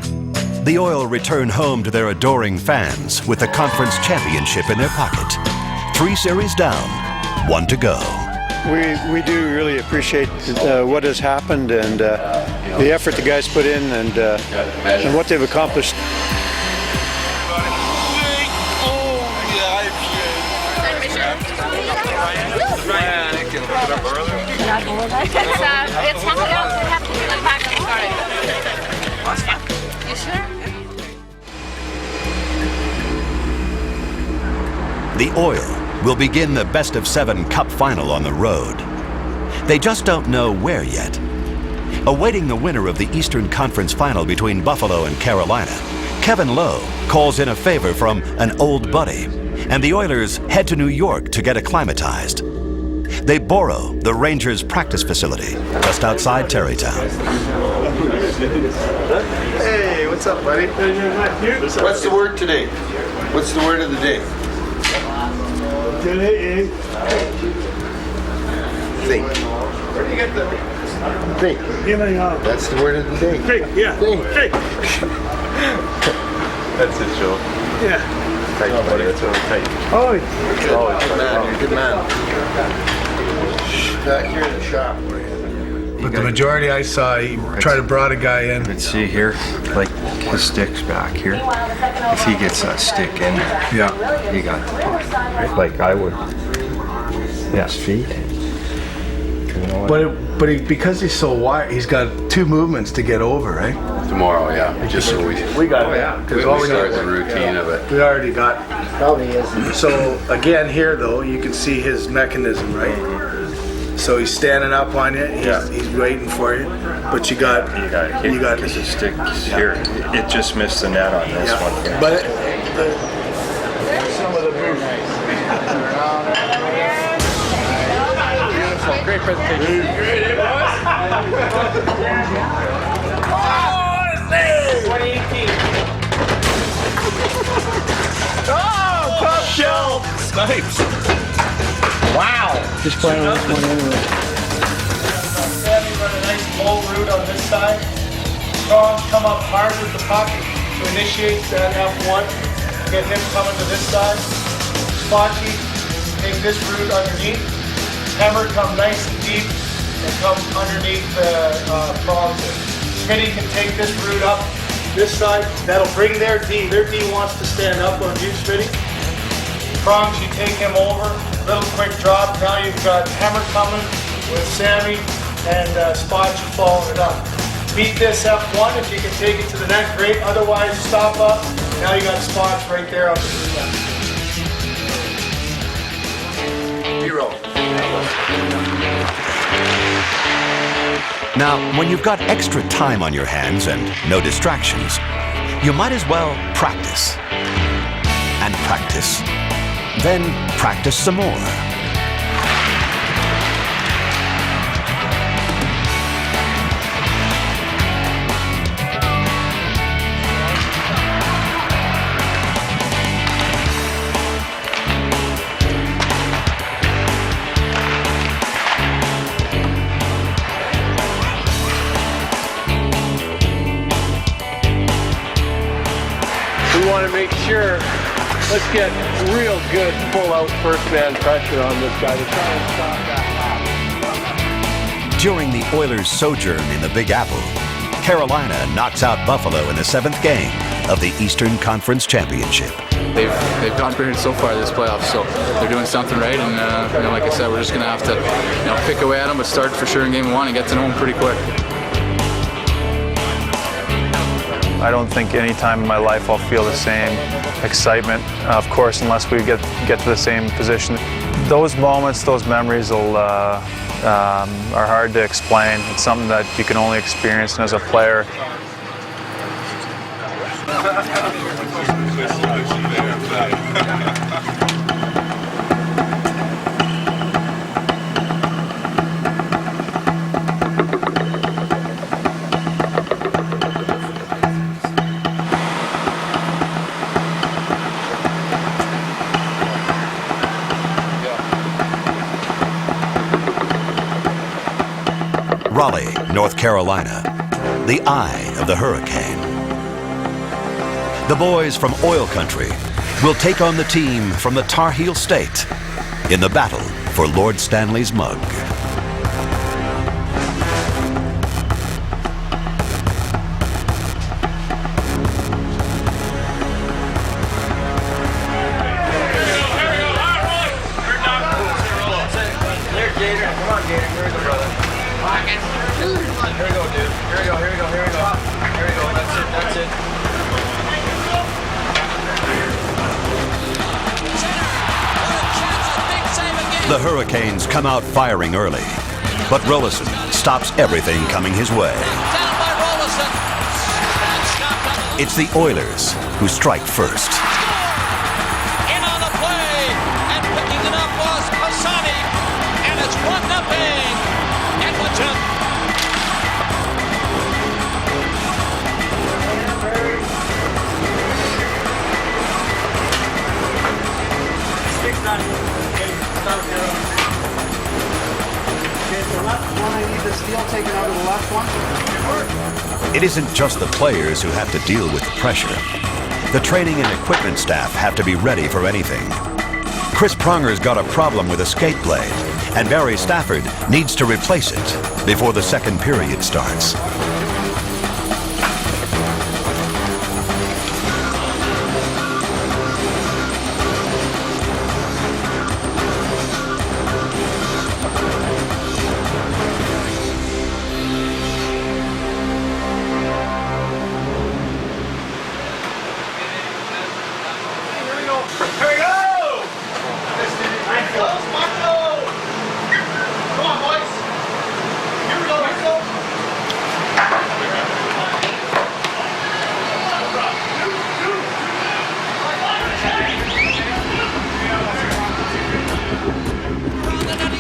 The Oil return home to their adoring fans with the conference championship in their pocket. 3 series down, 1 to go. We do really appreciate what has happened and the effort the guys put in and what they've accomplished. It's something else. We have to be like back. I'm sorry. You sure? The Oil will begin the best-of-7 Cup final on the road. They just don't know where yet. Awaiting the winner of the Eastern Conference final between Buffalo and Carolina, Kevin Lowe calls in a favor from an old buddy, and the Oilers head to New York to get acclimatized. They borrow the Rangers' practice facility just outside Terrytown. Hey, what's up, buddy? What's the word today? What's the word of the day? Today is think. Where do you get the think? That's the word of the day. Think, yeah. Think. That's it, Joe. Yeah. Tight, buddy. That's really tight. Oh, good man. You're a good man. Back here in the shop. But the majority I saw, he tried to broad a guy in. Let's see here, like his stick's back here. If he gets that stick in, yeah, he got the puck. Right? Like I would, yeah, his feet. You know but because he's so wide, he's got 2 movements to get over, right? Tomorrow, yeah. Just so we got. Oh yeah, because we start the routine of it. We already got. Probably isn't. So again, here though, you can see his mechanism, right? So he's standing up on you. He's waiting for you, but you got because his stick's here. It just missed the net on this one. But some of the movement. Beautiful, great presentation. Great, boys. 2018. Oh, top shelf. Snipes. Wow. Just playing with this one anyway. Sammy run a nice low route on this side. Strong come up hard with the puck to initiate that F1. Get him coming to this side. Spotchy, take this route underneath. Hammer come nice and deep and come underneath the prongs. Smitty can take this route up this side. That'll bring their D. Their D wants to stand up on you, Smitty. Prongs, you take him over. Little quick drop. Now you've got Hammer coming with Sammy and Spotchy following it up. Beat this F1. If you can take it to the net, great. Otherwise, stop up. Now you got Spots right there on the net. B-roll. Now, when you've got extra time on your hands and no distractions, you might as well practice. And practice. Then practice some more. We want to make sure, let's get real good pull-out first-man pressure on this guy to try and stop that hop. During the Oilers' sojourn in the Big Apple, Carolina knocks out Buffalo in the 7th game of the Eastern Conference Championship. They've gone pretty so far this playoff, so they're doing something right. And like I said, we're just going to have to pick away at them, but start for sure in game 1 and get to know them pretty quick. I don't think any time in my life I'll feel the same excitement, of course, unless we get to the same position. Those moments, those memories are hard to explain. It's something that you can only experience, and as a player, Raleigh, North Carolina, the eye of the hurricane. The boys from Oil Country will take on the team from the Tar Heel State in the battle for Lord Stanley's mug. The Hurricanes come out firing early, but Rolison stops everything coming his way. Down by Rolison. It's the Oilers who strike first. In on the play, and picking it up was Pisani, and it's 1-0 Edmonton. It isn't just the players who have to deal with the pressure. The training and equipment staff have to be ready for anything. Chris Pronger's got a problem with a skate blade, and Barry Stafford needs to replace it before the second period starts.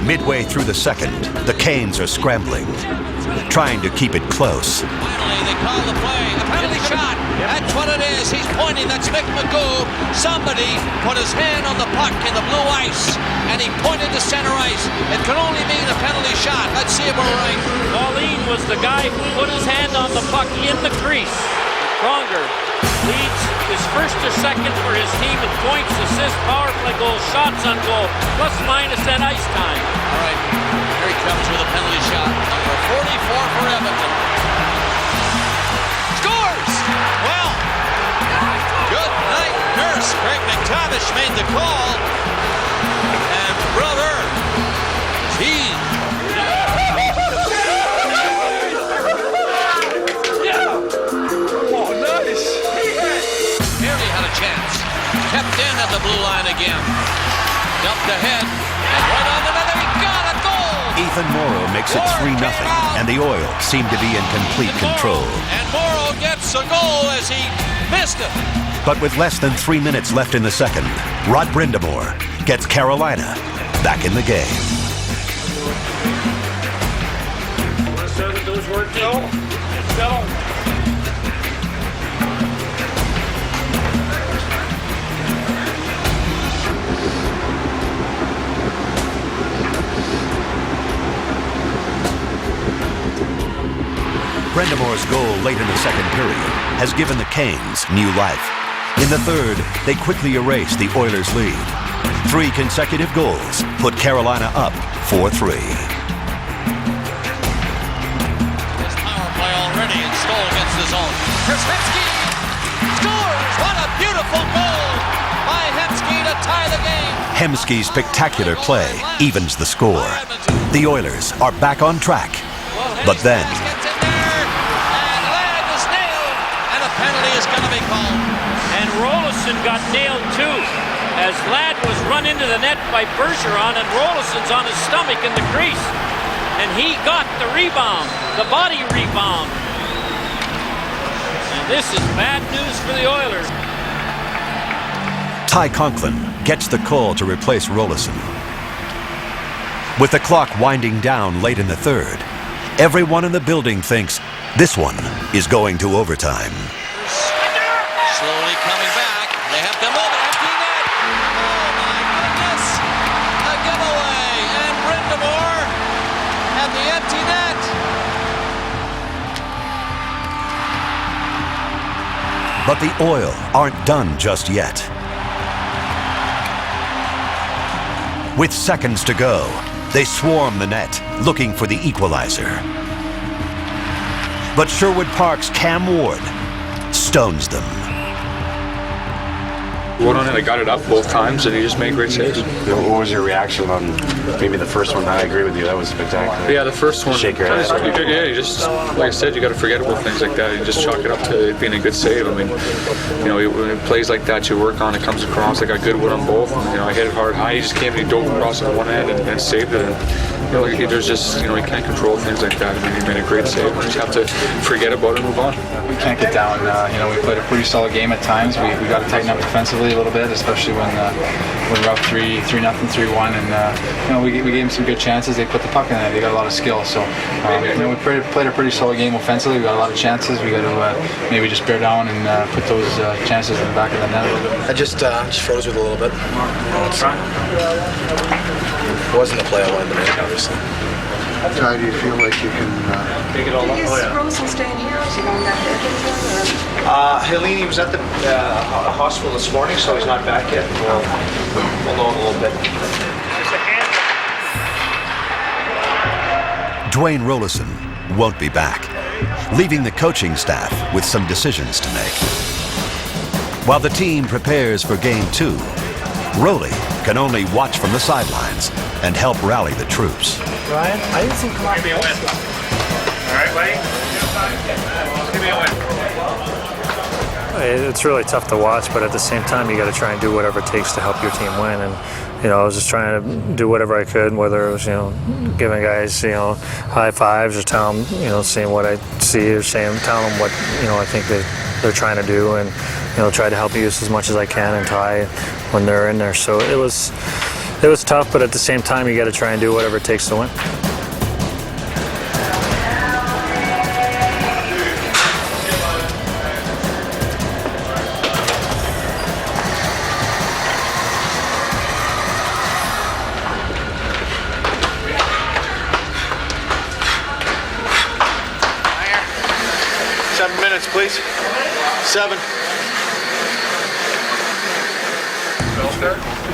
Midway through the second, the Canes are scrambling, trying to keep it close. Finally, they call the play. A penalty shot. That's what it is. He's pointing. That's Mick McGough. Somebody put his hand on the puck in the blue ice, and he pointed to center ice. It can only mean a penalty shot. Let's see if we're right. Pauline was the guy who put his hand on the puck in the crease. Pronger leads his first or second for his team in points, assists, power play goals, shots on goal, plus minus at ice time. All right, here he comes with a penalty shot. Number 44 for Edmonton. Scores! Well, good night, nurse. Craig McTavish made the call. And brother, he... chance. Kept in at the blue line again. Dumped ahead. And right on the net, he got a goal! Ethan Morrow makes it 3-0, and the Oils seem to be in complete control. And Morrow gets a goal as he missed it. But with less than 3 minutes left in the second, Rod Brindamore gets Carolina back in the game. Those words, Joe. Go. Brendamore's goal late in the second period has given the Canes new life. In the third, they quickly erase the Oilers' lead. 3 consecutive goals put Carolina up 4-3. This power play already, and Stoll gets the zone. Krasnitsky scores! What a beautiful goal by Hemsky to tie the game. Hemsky's spectacular play evens the score. The Oilers are back on track. But then... penalty is going to be called. And Rolison got nailed too, as Ladd was run into the net by Bergeron, and Rolison's on his stomach in the crease. And he got the rebound, the body rebound. And this is bad news for the Oilers. Ty Conklin gets the call to replace Rolison. With the clock winding down late in the third, everyone in the building thinks this one is going to overtime. Slowly coming back. They have to move it. Empty net. Oh my goodness. A giveaway. And Brindamore at the empty net. But the Oil aren't done just yet. With seconds to go, they swarm the net, looking for the equalizer. But Sherwood Park's Cam Ward stones them. Went on it, I got it up both times, and he just made great saves. What was your reaction on maybe the first one? I agree with you, that was spectacular. Yeah, the first one. Shake your head. Yeah, you just, like I said, you got to forget about things like that. You just chalk it up to it being a good save. I mean, you know, when it plays like that, you work on it, comes across. I got good one on both. And, you know, I hit it hard high. He just came and he dove across at one end and saved it. And, you know, there's just, you know, you can't control things like that. I mean, he made a great save. We just have to forget about it and move on. We can't get down. You know, we played a pretty solid game at times. We got to tighten up defensively a little bit, especially when we're up 3-0, 3-1, and you know, we gave them some good chances. They put the puck in there. They got a lot of skill. So you know, we played a pretty solid game offensively. We got a lot of chances. We got to maybe just bear down and put those chances in the back of the net a little bit. I just froze with a little bit. It wasn't the play I wanted to make, obviously. Ty, do you feel like you can take it all up? Is Rosen staying here? Is he going back to Edmonton? Helene was at the hospital this morning, so he's not back yet. We'll know in a little bit. Dwayne Rollison won't be back, leaving the coaching staff with some decisions to make. While the team prepares for Game 2, Roley can only watch from the sidelines and help rally the troops. Ryan, I didn't see come out. Give me a win. All right, buddy? Give me a win. It's really tough to watch, but at the same time, you got to try and do whatever it takes to help your team win. And you know, I was just trying to do whatever I could, whether it was, you know, giving guys, you know, high fives or telling them, you know, saying what I see or telling them what, you know, I think they're trying to do, and you know, try to help use as much as I can and Ty when they're in there. So it was tough, but at the same time, you got to try and do whatever it takes to win. Please. 7.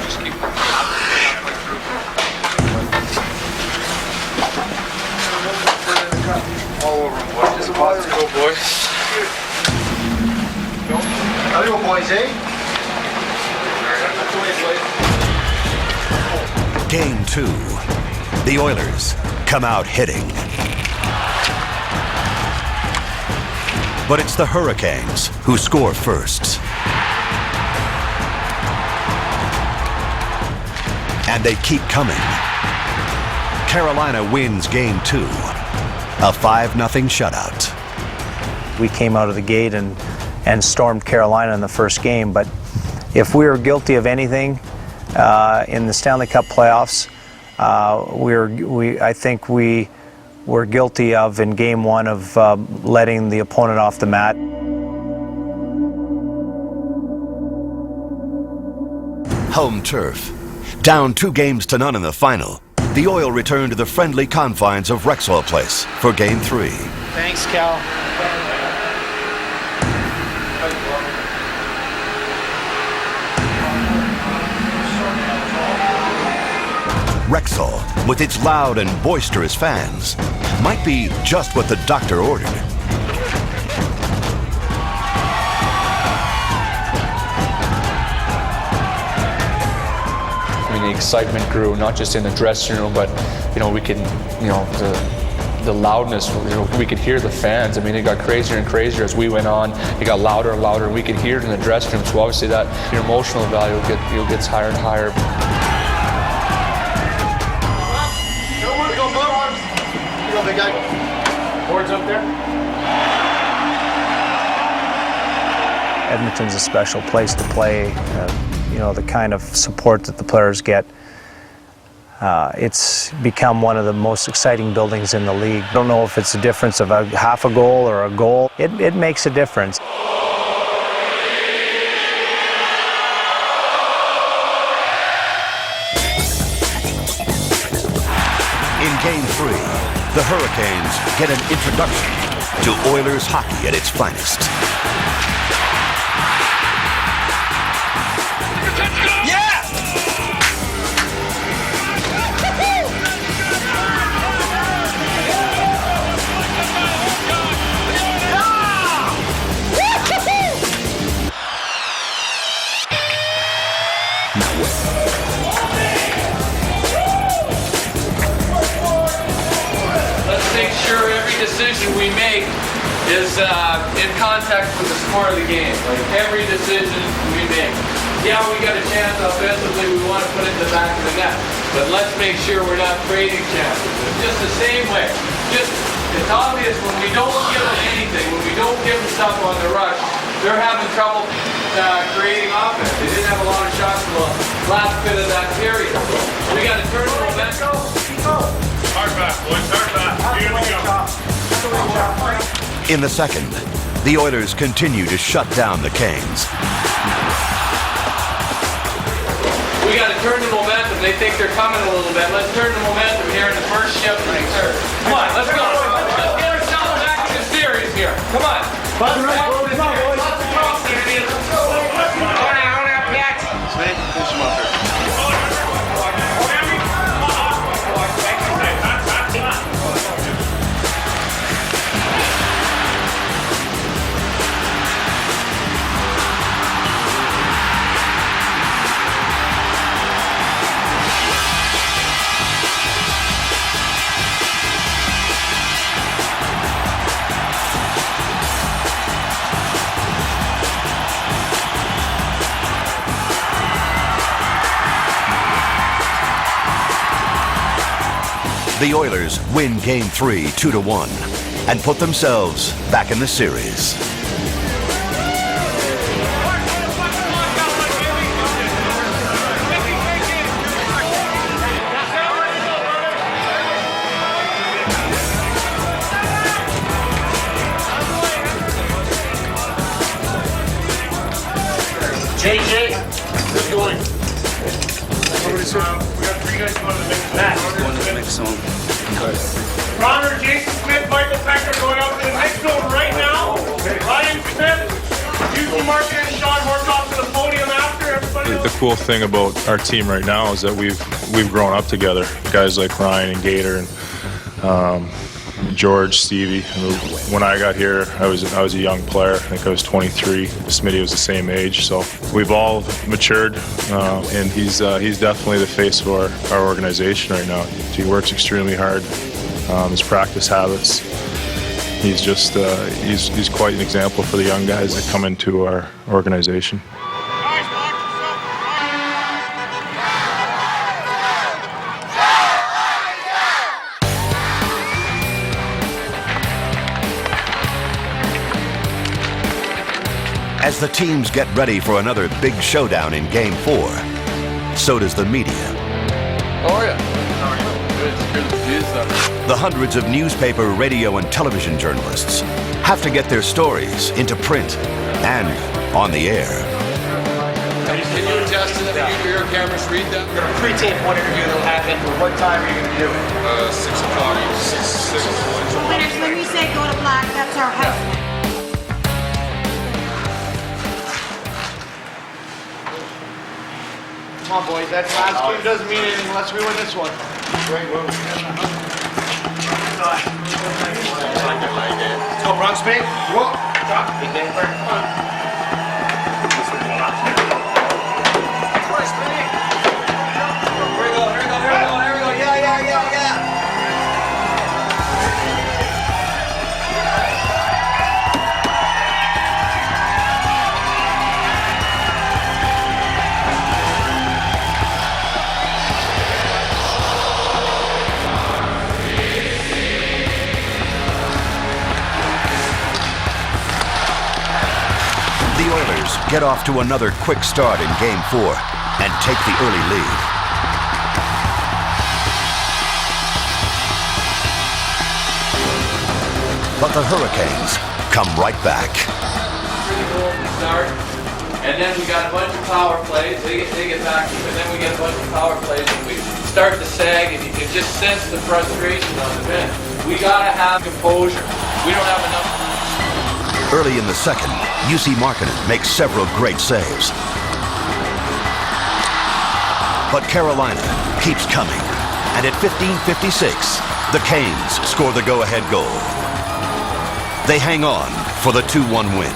Just keep all over him, boys. Just let's go, boys. How do you boys, eh? Game 2. The Oilers come out hitting. But it's the Hurricanes who score first. And they keep coming. Carolina wins Game 2, a 5-0 shutout. We came out of the gate and stormed Carolina in the first game, but if we were guilty of anything in the Stanley Cup playoffs, I think we were guilty of in Game 1 of letting the opponent off the mat. Home turf. Down 2-0 in the final, the Oil return to the friendly confines of Rexall Place for Game 3. Thanks, Cal. Rexall, with its loud and boisterous fans, might be just what the doctor ordered. I mean, the excitement grew, not just in the dressing room, but, you know, we could, you know, the loudness, you know, we could hear the fans. I mean, it got crazier and crazier as we went on. It got louder and louder, and we could hear it in the dressing room. So obviously that your emotional value gets higher and higher. Big guy. Boards up there. Edmonton's a special place to play. You know, the kind of support that the players get. It's become one of the most exciting buildings in the league. I don't know if it's a difference of a half a goal or a goal. It makes a difference. In Game 3, the Hurricanes get an introduction to Oilers hockey at its finest. decision we make is in context with the score of the game. Like every decision we make. Yeah, we got a chance offensively, we want to put it in the back of the net. But let's make sure we're not creating chances. It's just the same way. It's obvious when we don't give them anything, when we don't give them stuff on the rush, they're having trouble creating offense. They didn't have a lot of shots in the last bit of that period. We got to turn the momentum. Hard back, boys, hard back. Here we go. In the second, the Oilers continue to shut down the Canes. We got to turn the momentum. They think they're coming a little bit. Let's turn the momentum here in the first shift and the third. Come on, let's go. Let's get ourselves back in the series here. Come on. Come on, boys. Snake, finish him up here. The Oilers win Game 3 2-1 and put themselves back in the series. JJ, who's going? We got 3 guys going to the mix. Matt. Going to the mix zone. Connor, Jason Smith, Michael Pecker going out to the mix zone right now. Ryan Smith, Houston Martin, and Sean Horkoff to the podium after. Everybody else. The cool thing about our team right now is that we've grown up together. Guys like Ryan and Gator and George, Stevie. When I got here, I was a young player. I think I was 23. Smitty was the same age. So we've all matured, and he's definitely the face of our organization right now. He works extremely hard. His practice habits. He's just he's quite an example for the young guys that come into our organization. As the teams get ready for another big showdown in Game 4, so does the media. Oh yeah. The hundreds of newspaper, radio, and television journalists have to get their stories into print and on the air. Can you adjust to that? Your cameras read them? We're going to pre-tape one interview that'll happen. What time are you going to do it? 6 o'clock. 6 o'clock. Winners, when we say go to black, that's our house. Come on, boys. That last game doesn't mean anything unless we win this one. Great move. Let's go, Bronx, mate. Whoa. Drop. Big day. Come on. The Oilers get off to another quick start in Game 4 and take the early lead. But the Hurricanes come right back. Start, and then we got a bunch of power plays. They get back, and then we get a bunch of power plays, and we start to sag, and you can just sense the frustration on the bench. We gotta have composure. We don't have enough. Early in the second, UC Markkanen makes several great saves. But Carolina keeps coming, and at 15:56, the Canes score the go-ahead goal. They hang on for the 2-1 win.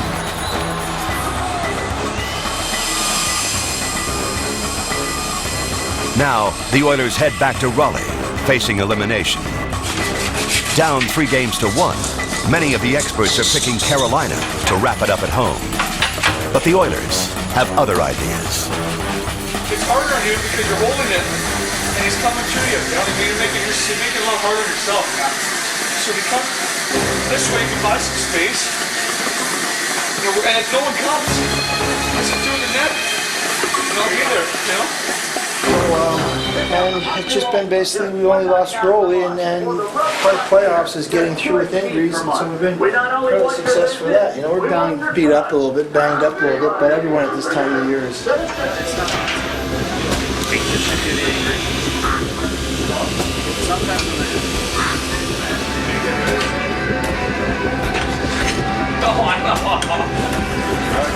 Now, the Oilers head back to Raleigh, facing elimination. Down 3 games to 1, many of the experts are picking Carolina to wrap it up at home. But the Oilers have other ideas. It's harder on you because you're holding it and he's coming to you. You know what I mean? You're making it a lot harder on yourself. So we come this way, you buy some space. You know, and if no one comes, it's through the net. And I'll be there, you know? And it's just been basically we only lost Rolly, and then part of playoffs is getting through with injuries, and so we've been really successful for that. You know, we're down, beat up a little bit, banged up a little bit, but everyone at this time of the year is. I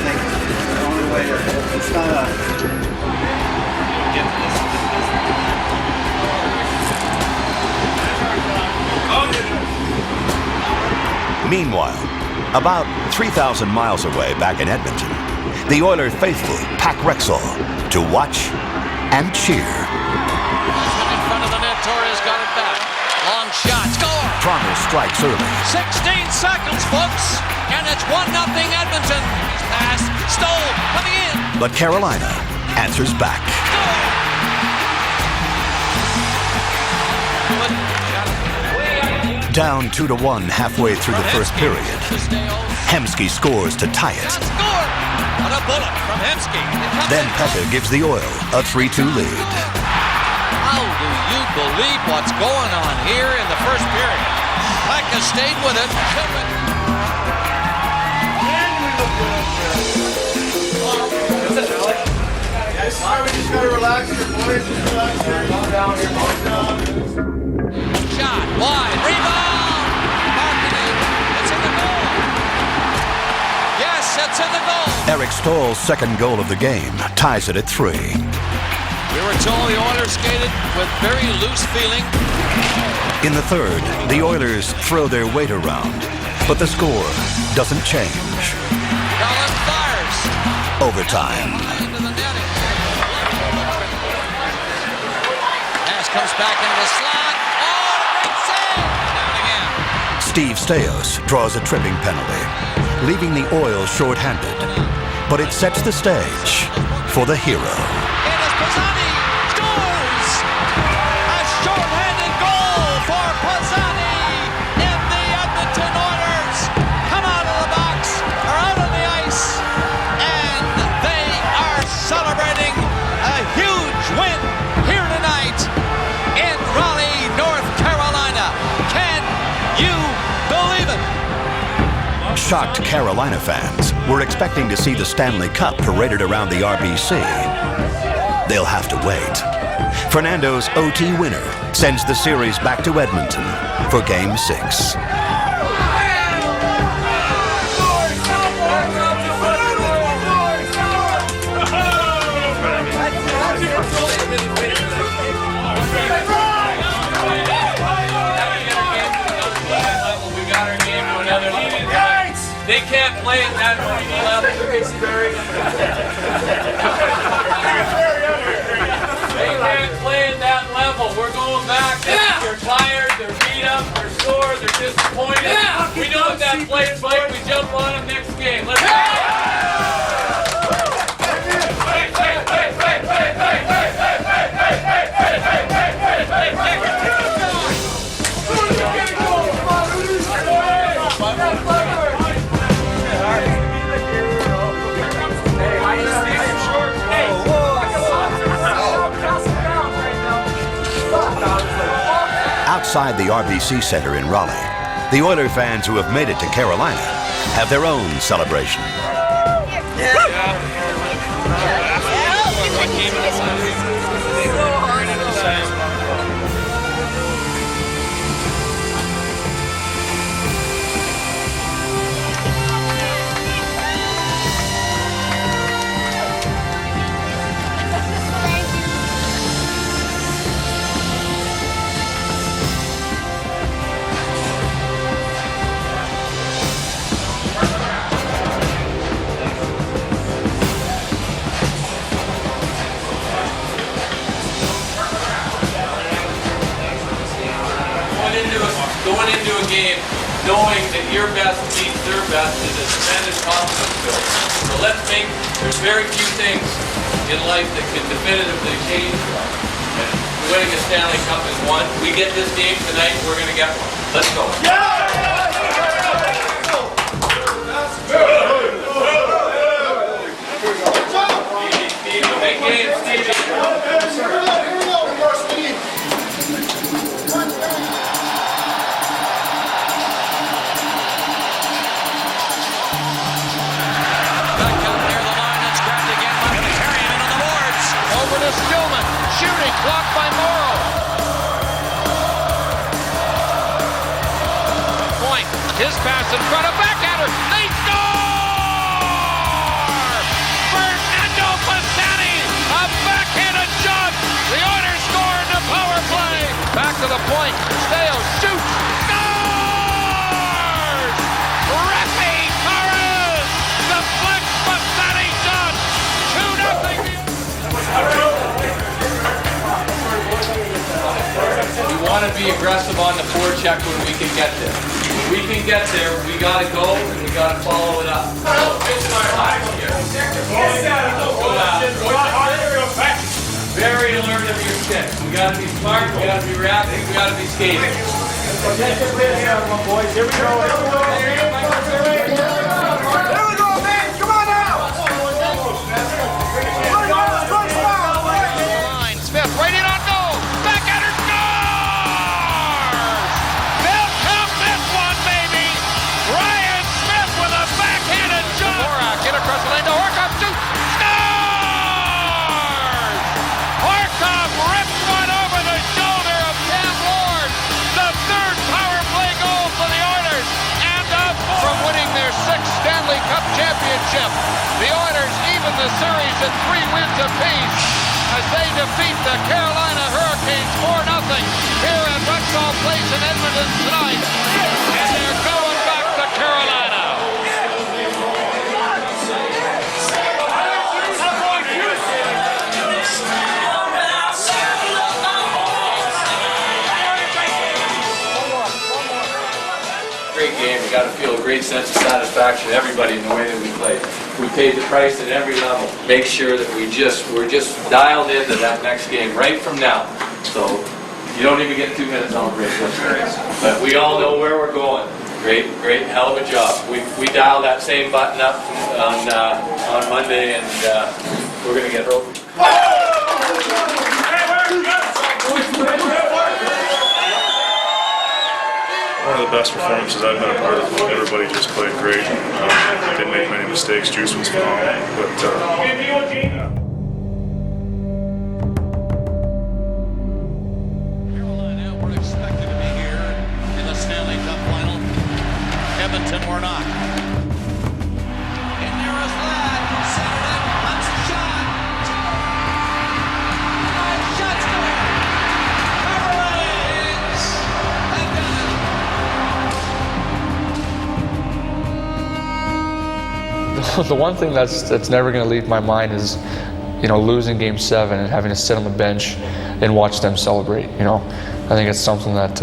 think the only way to, it's not a... Meanwhile, about 3,000 miles away back in Edmonton, the Oilers faithful pack Rexall to watch and cheer. In front of the net, Torres got it back. Long shot, score! Toronto strikes early. 16 seconds, folks, and it's 1-0 Edmonton. Pass, Stoll, coming in. But Carolina answers back. Down 2-1 halfway through the first period. Hemsky scores to tie it. What a bullet from Hemsky. Then Pekka gives the Oil a 3-2 lead. How do you believe what's going on here in the first period? Pekka stayed with it. This is why we just gotta relax here, boys. Just relax here. Calm down here, calm down. Shot, wide, rebound! Marketing, it's in the goal. Yes, it's in the goal. Eric Stoll's second goal of the game ties it at 3. We were told the Oilers skated with very loose feeling. In the third, the Oilers throw their weight around, but the score doesn't change. Cullen fires. Overtime. Into the netting. Pass comes back into the slot. Oh, great save! Down again. Steve Staios draws a tripping penalty, leaving the Oils short-handed. But it sets the stage for the hero. It is Pisani. Scores! A short-handed goal for Pisani in the Edmonton Oilers. Come out of the box, are out on the ice, and they are celebrating a huge win here tonight in Raleigh, North Carolina. Can you believe it? Shocked Carolina fans were expecting to see the Stanley Cup paraded around the RBC. They'll have to wait. Fernando's OT winner sends the series back to Edmonton for Game 6. They can't play at that level. They can't play at that level. We're going back. They're tired, they're beat up, they're sore, they're disappointed. We know what that plays like. We jump on them next game. Let's go. Outside the RBC Center in Raleigh, the Oiler fans who have made it to Carolina have their own celebration. going into a game knowing that your best beats their best is a tremendous confidence builder. So there's very few things in life that can definitively change that. And winning a Stanley Cup is one. We get this game tonight, we're going to get one. Let's go. Big game, Stevie. Stillman, shooting, blocked by Morrow. Point, his pass in front of backhander. They score! Fernando Pisani, a backhanded shot. The Oilers score in the power play. Back to the point. Steo shoots, scores! Rafi Torres, the flex Pisani shot. 2-0. We want to be aggressive on the forecheck when we can get there. When we can get there, we got to go and we got to follow it up. Very alert of your stick. We got to be smart, we got to be reacting, we got to be skating. Here we go. Right in on goal. Backhander scores! They'll count this one, baby. Ryan Smith with a backhanded shot. Dvorak in across the lane to Horkov. Shoots. Scores! Horkov rips one over the shoulder of Cam Ward. The third power play goal for the Oilers. And from winning their 6th Stanley Cup championship, the Oilers even the series at 3 wins apiece as they defeat the Carolina Hurricanes 4-0 here at Rexall Place in Edmonton tonight. And they're going back to Carolina. Great game. We got to feel a great sense of satisfaction, everybody, in the way that we played. We paid the price at every level. Make sure that we're just dialed into that next game right from now. So you don't even get 2 minutes on the break. But we all know where we're going. Great, hell of a job. We dialed that same button up on Monday, and we're going to get over. One of the best performances I've been a part of. Everybody just played great. Didn't make many mistakes. Juice was phenomenal. But Carolina were expected to be here in the Stanley Cup final. Edmonton were not. And there is Ladd. Centered it. Punch a shot. Shots going. Carolines have done it. The one thing that's never going to leave my mind is, losing Game 7 and having to sit on the bench and watch them celebrate. I think it's something that,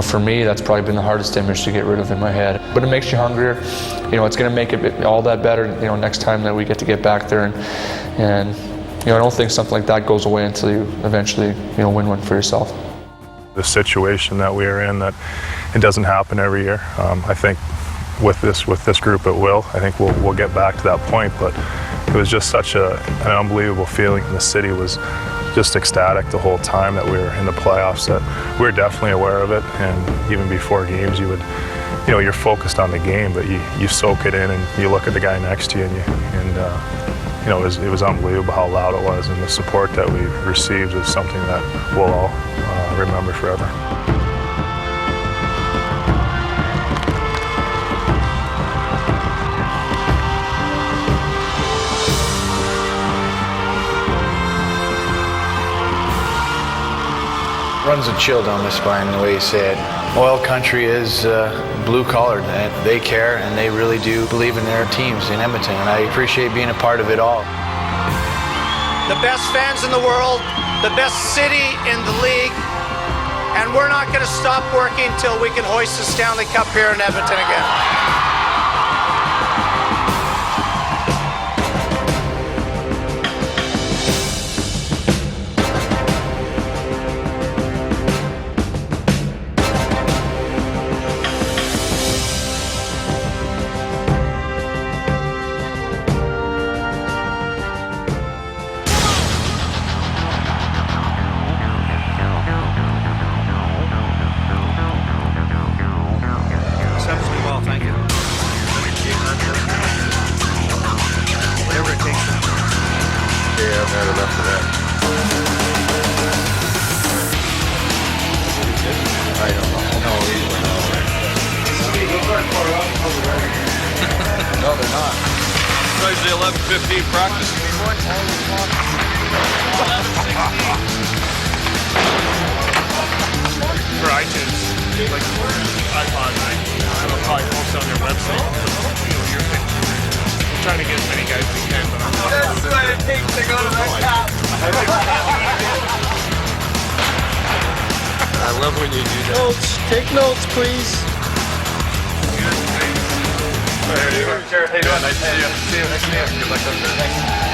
for me, that's probably been the hardest image to get rid of in my head. But it makes you hungrier. It's going to make it all that better, next time that we get to get back there. And I don't think something like that goes away until you eventually, win one for yourself. the situation that we are in, that it doesn't happen every year. I think with this group it will. I think we'll get back to that point, but it was just such an unbelievable feeling. The city was just ecstatic the whole time that we were in the playoffs, that we were definitely aware of it, and even before games you're focused on the game, but you soak it in and you look at the guy next to you, and it was unbelievable how loud it was, and the support that we received is something that we'll all remember forever. Runs a chill down my spine the way you say it. Oil country is blue-collared, and they care, and they really do believe in their teams in Edmonton, and I appreciate being a part of it all. The best fans in the world, the best city in the league, and we're not going to stop working until we can hoist the Stanley Cup here in Edmonton again. No, they're not. It's usually 11:15 practice. For iTunes, like iPod, I will probably post on your website. Your picture. I'm trying to get as many guys as we can, but I'm not. That's what it takes to go to the top. I love when you do that. Notes. Take notes, please. Hey, how you doing? Nice to see you. See you. Nice to meet you. Good luck out there. Thanks.